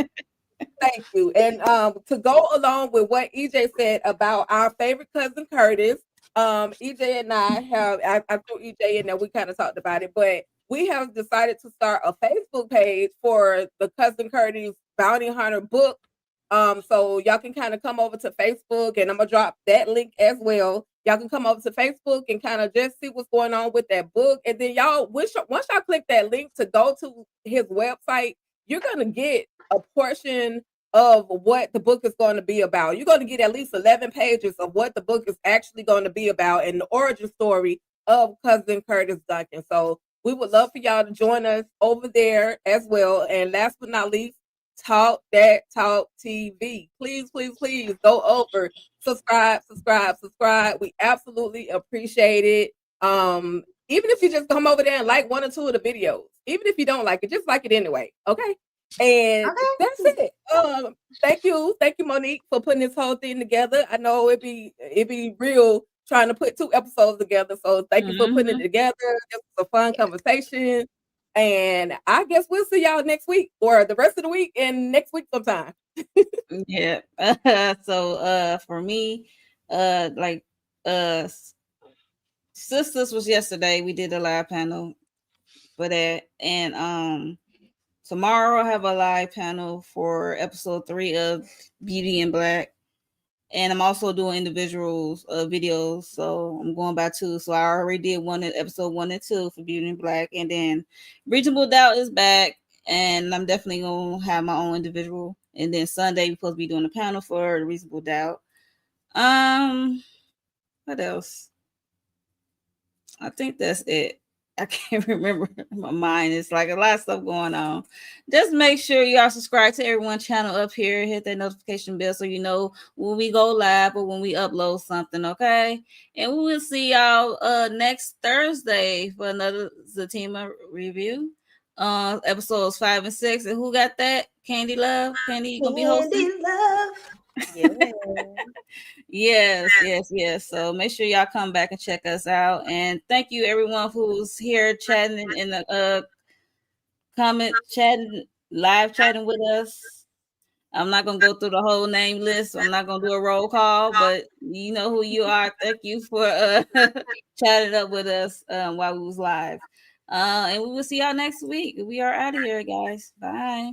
Thank you. And to go along with what EJ said about our favorite cousin Curtis, EJ and I threw EJ in there. We kind of talked about it, but we have decided to start a Facebook page for the Cousin Curdy's Bounty Hunter book. So y'all can kind of come over to Facebook, and I'm gonna drop that link as well. Y'all can come over to Facebook and kind of just see what's going on with that book, and then y'all once y'all click that link to go to his website, you're gonna get a portion of what the book is going to be about. You're going to get at least 11 pages of what the book is actually going to be about and the origin story of Cousin Curtis Duncan. So we would love for y'all to join us over there as well. And last but not least, Talk That Talk TV. Please, please, please go over, subscribe. We absolutely appreciate it. Even if you just come over there and like one or two of the videos, even if you don't like it, just like it anyway. Okay. And that's it. Thank you, Monique, for putting this whole thing together. I know it'd be real trying to put 2 episodes together. So thank you for putting it together. It was a fun conversation. And I guess we'll see y'all next week or the rest of the week and next week sometime. Yeah. So for me, Sisters was yesterday. We did a live panel for that. And tomorrow I have a live panel for episode 3 of Beauty in Black. And I'm also doing individuals videos. So I'm going by 2. So I already did one at episode 1 and 2 for Beauty in Black. And then Reasonable Doubt is back. And I'm definitely going to have my own individual. And then Sunday we're supposed to be doing a panel for Reasonable Doubt. What else? I think that's it. I can't remember. My mind is like a lot of stuff going on. Just make sure y'all subscribe to everyone's channel up here. Hit that notification bell so you know when we go live or when we upload something, okay? And we will see y'all next Thursday for another Zatima review. Episodes 5 and 6. And who got that? Candy Love? Candy gonna be hosting? Candy Love. Yes. So make sure y'all come back and check us out. And thank you everyone who's here chatting in the comment chatting, live chatting with us. I'm not gonna go through the whole name list. I'm not gonna do a roll call, but you know who you are. Thank you for chatting up with us while we was live. And we will see y'all next week. We are out of here, guys. Bye.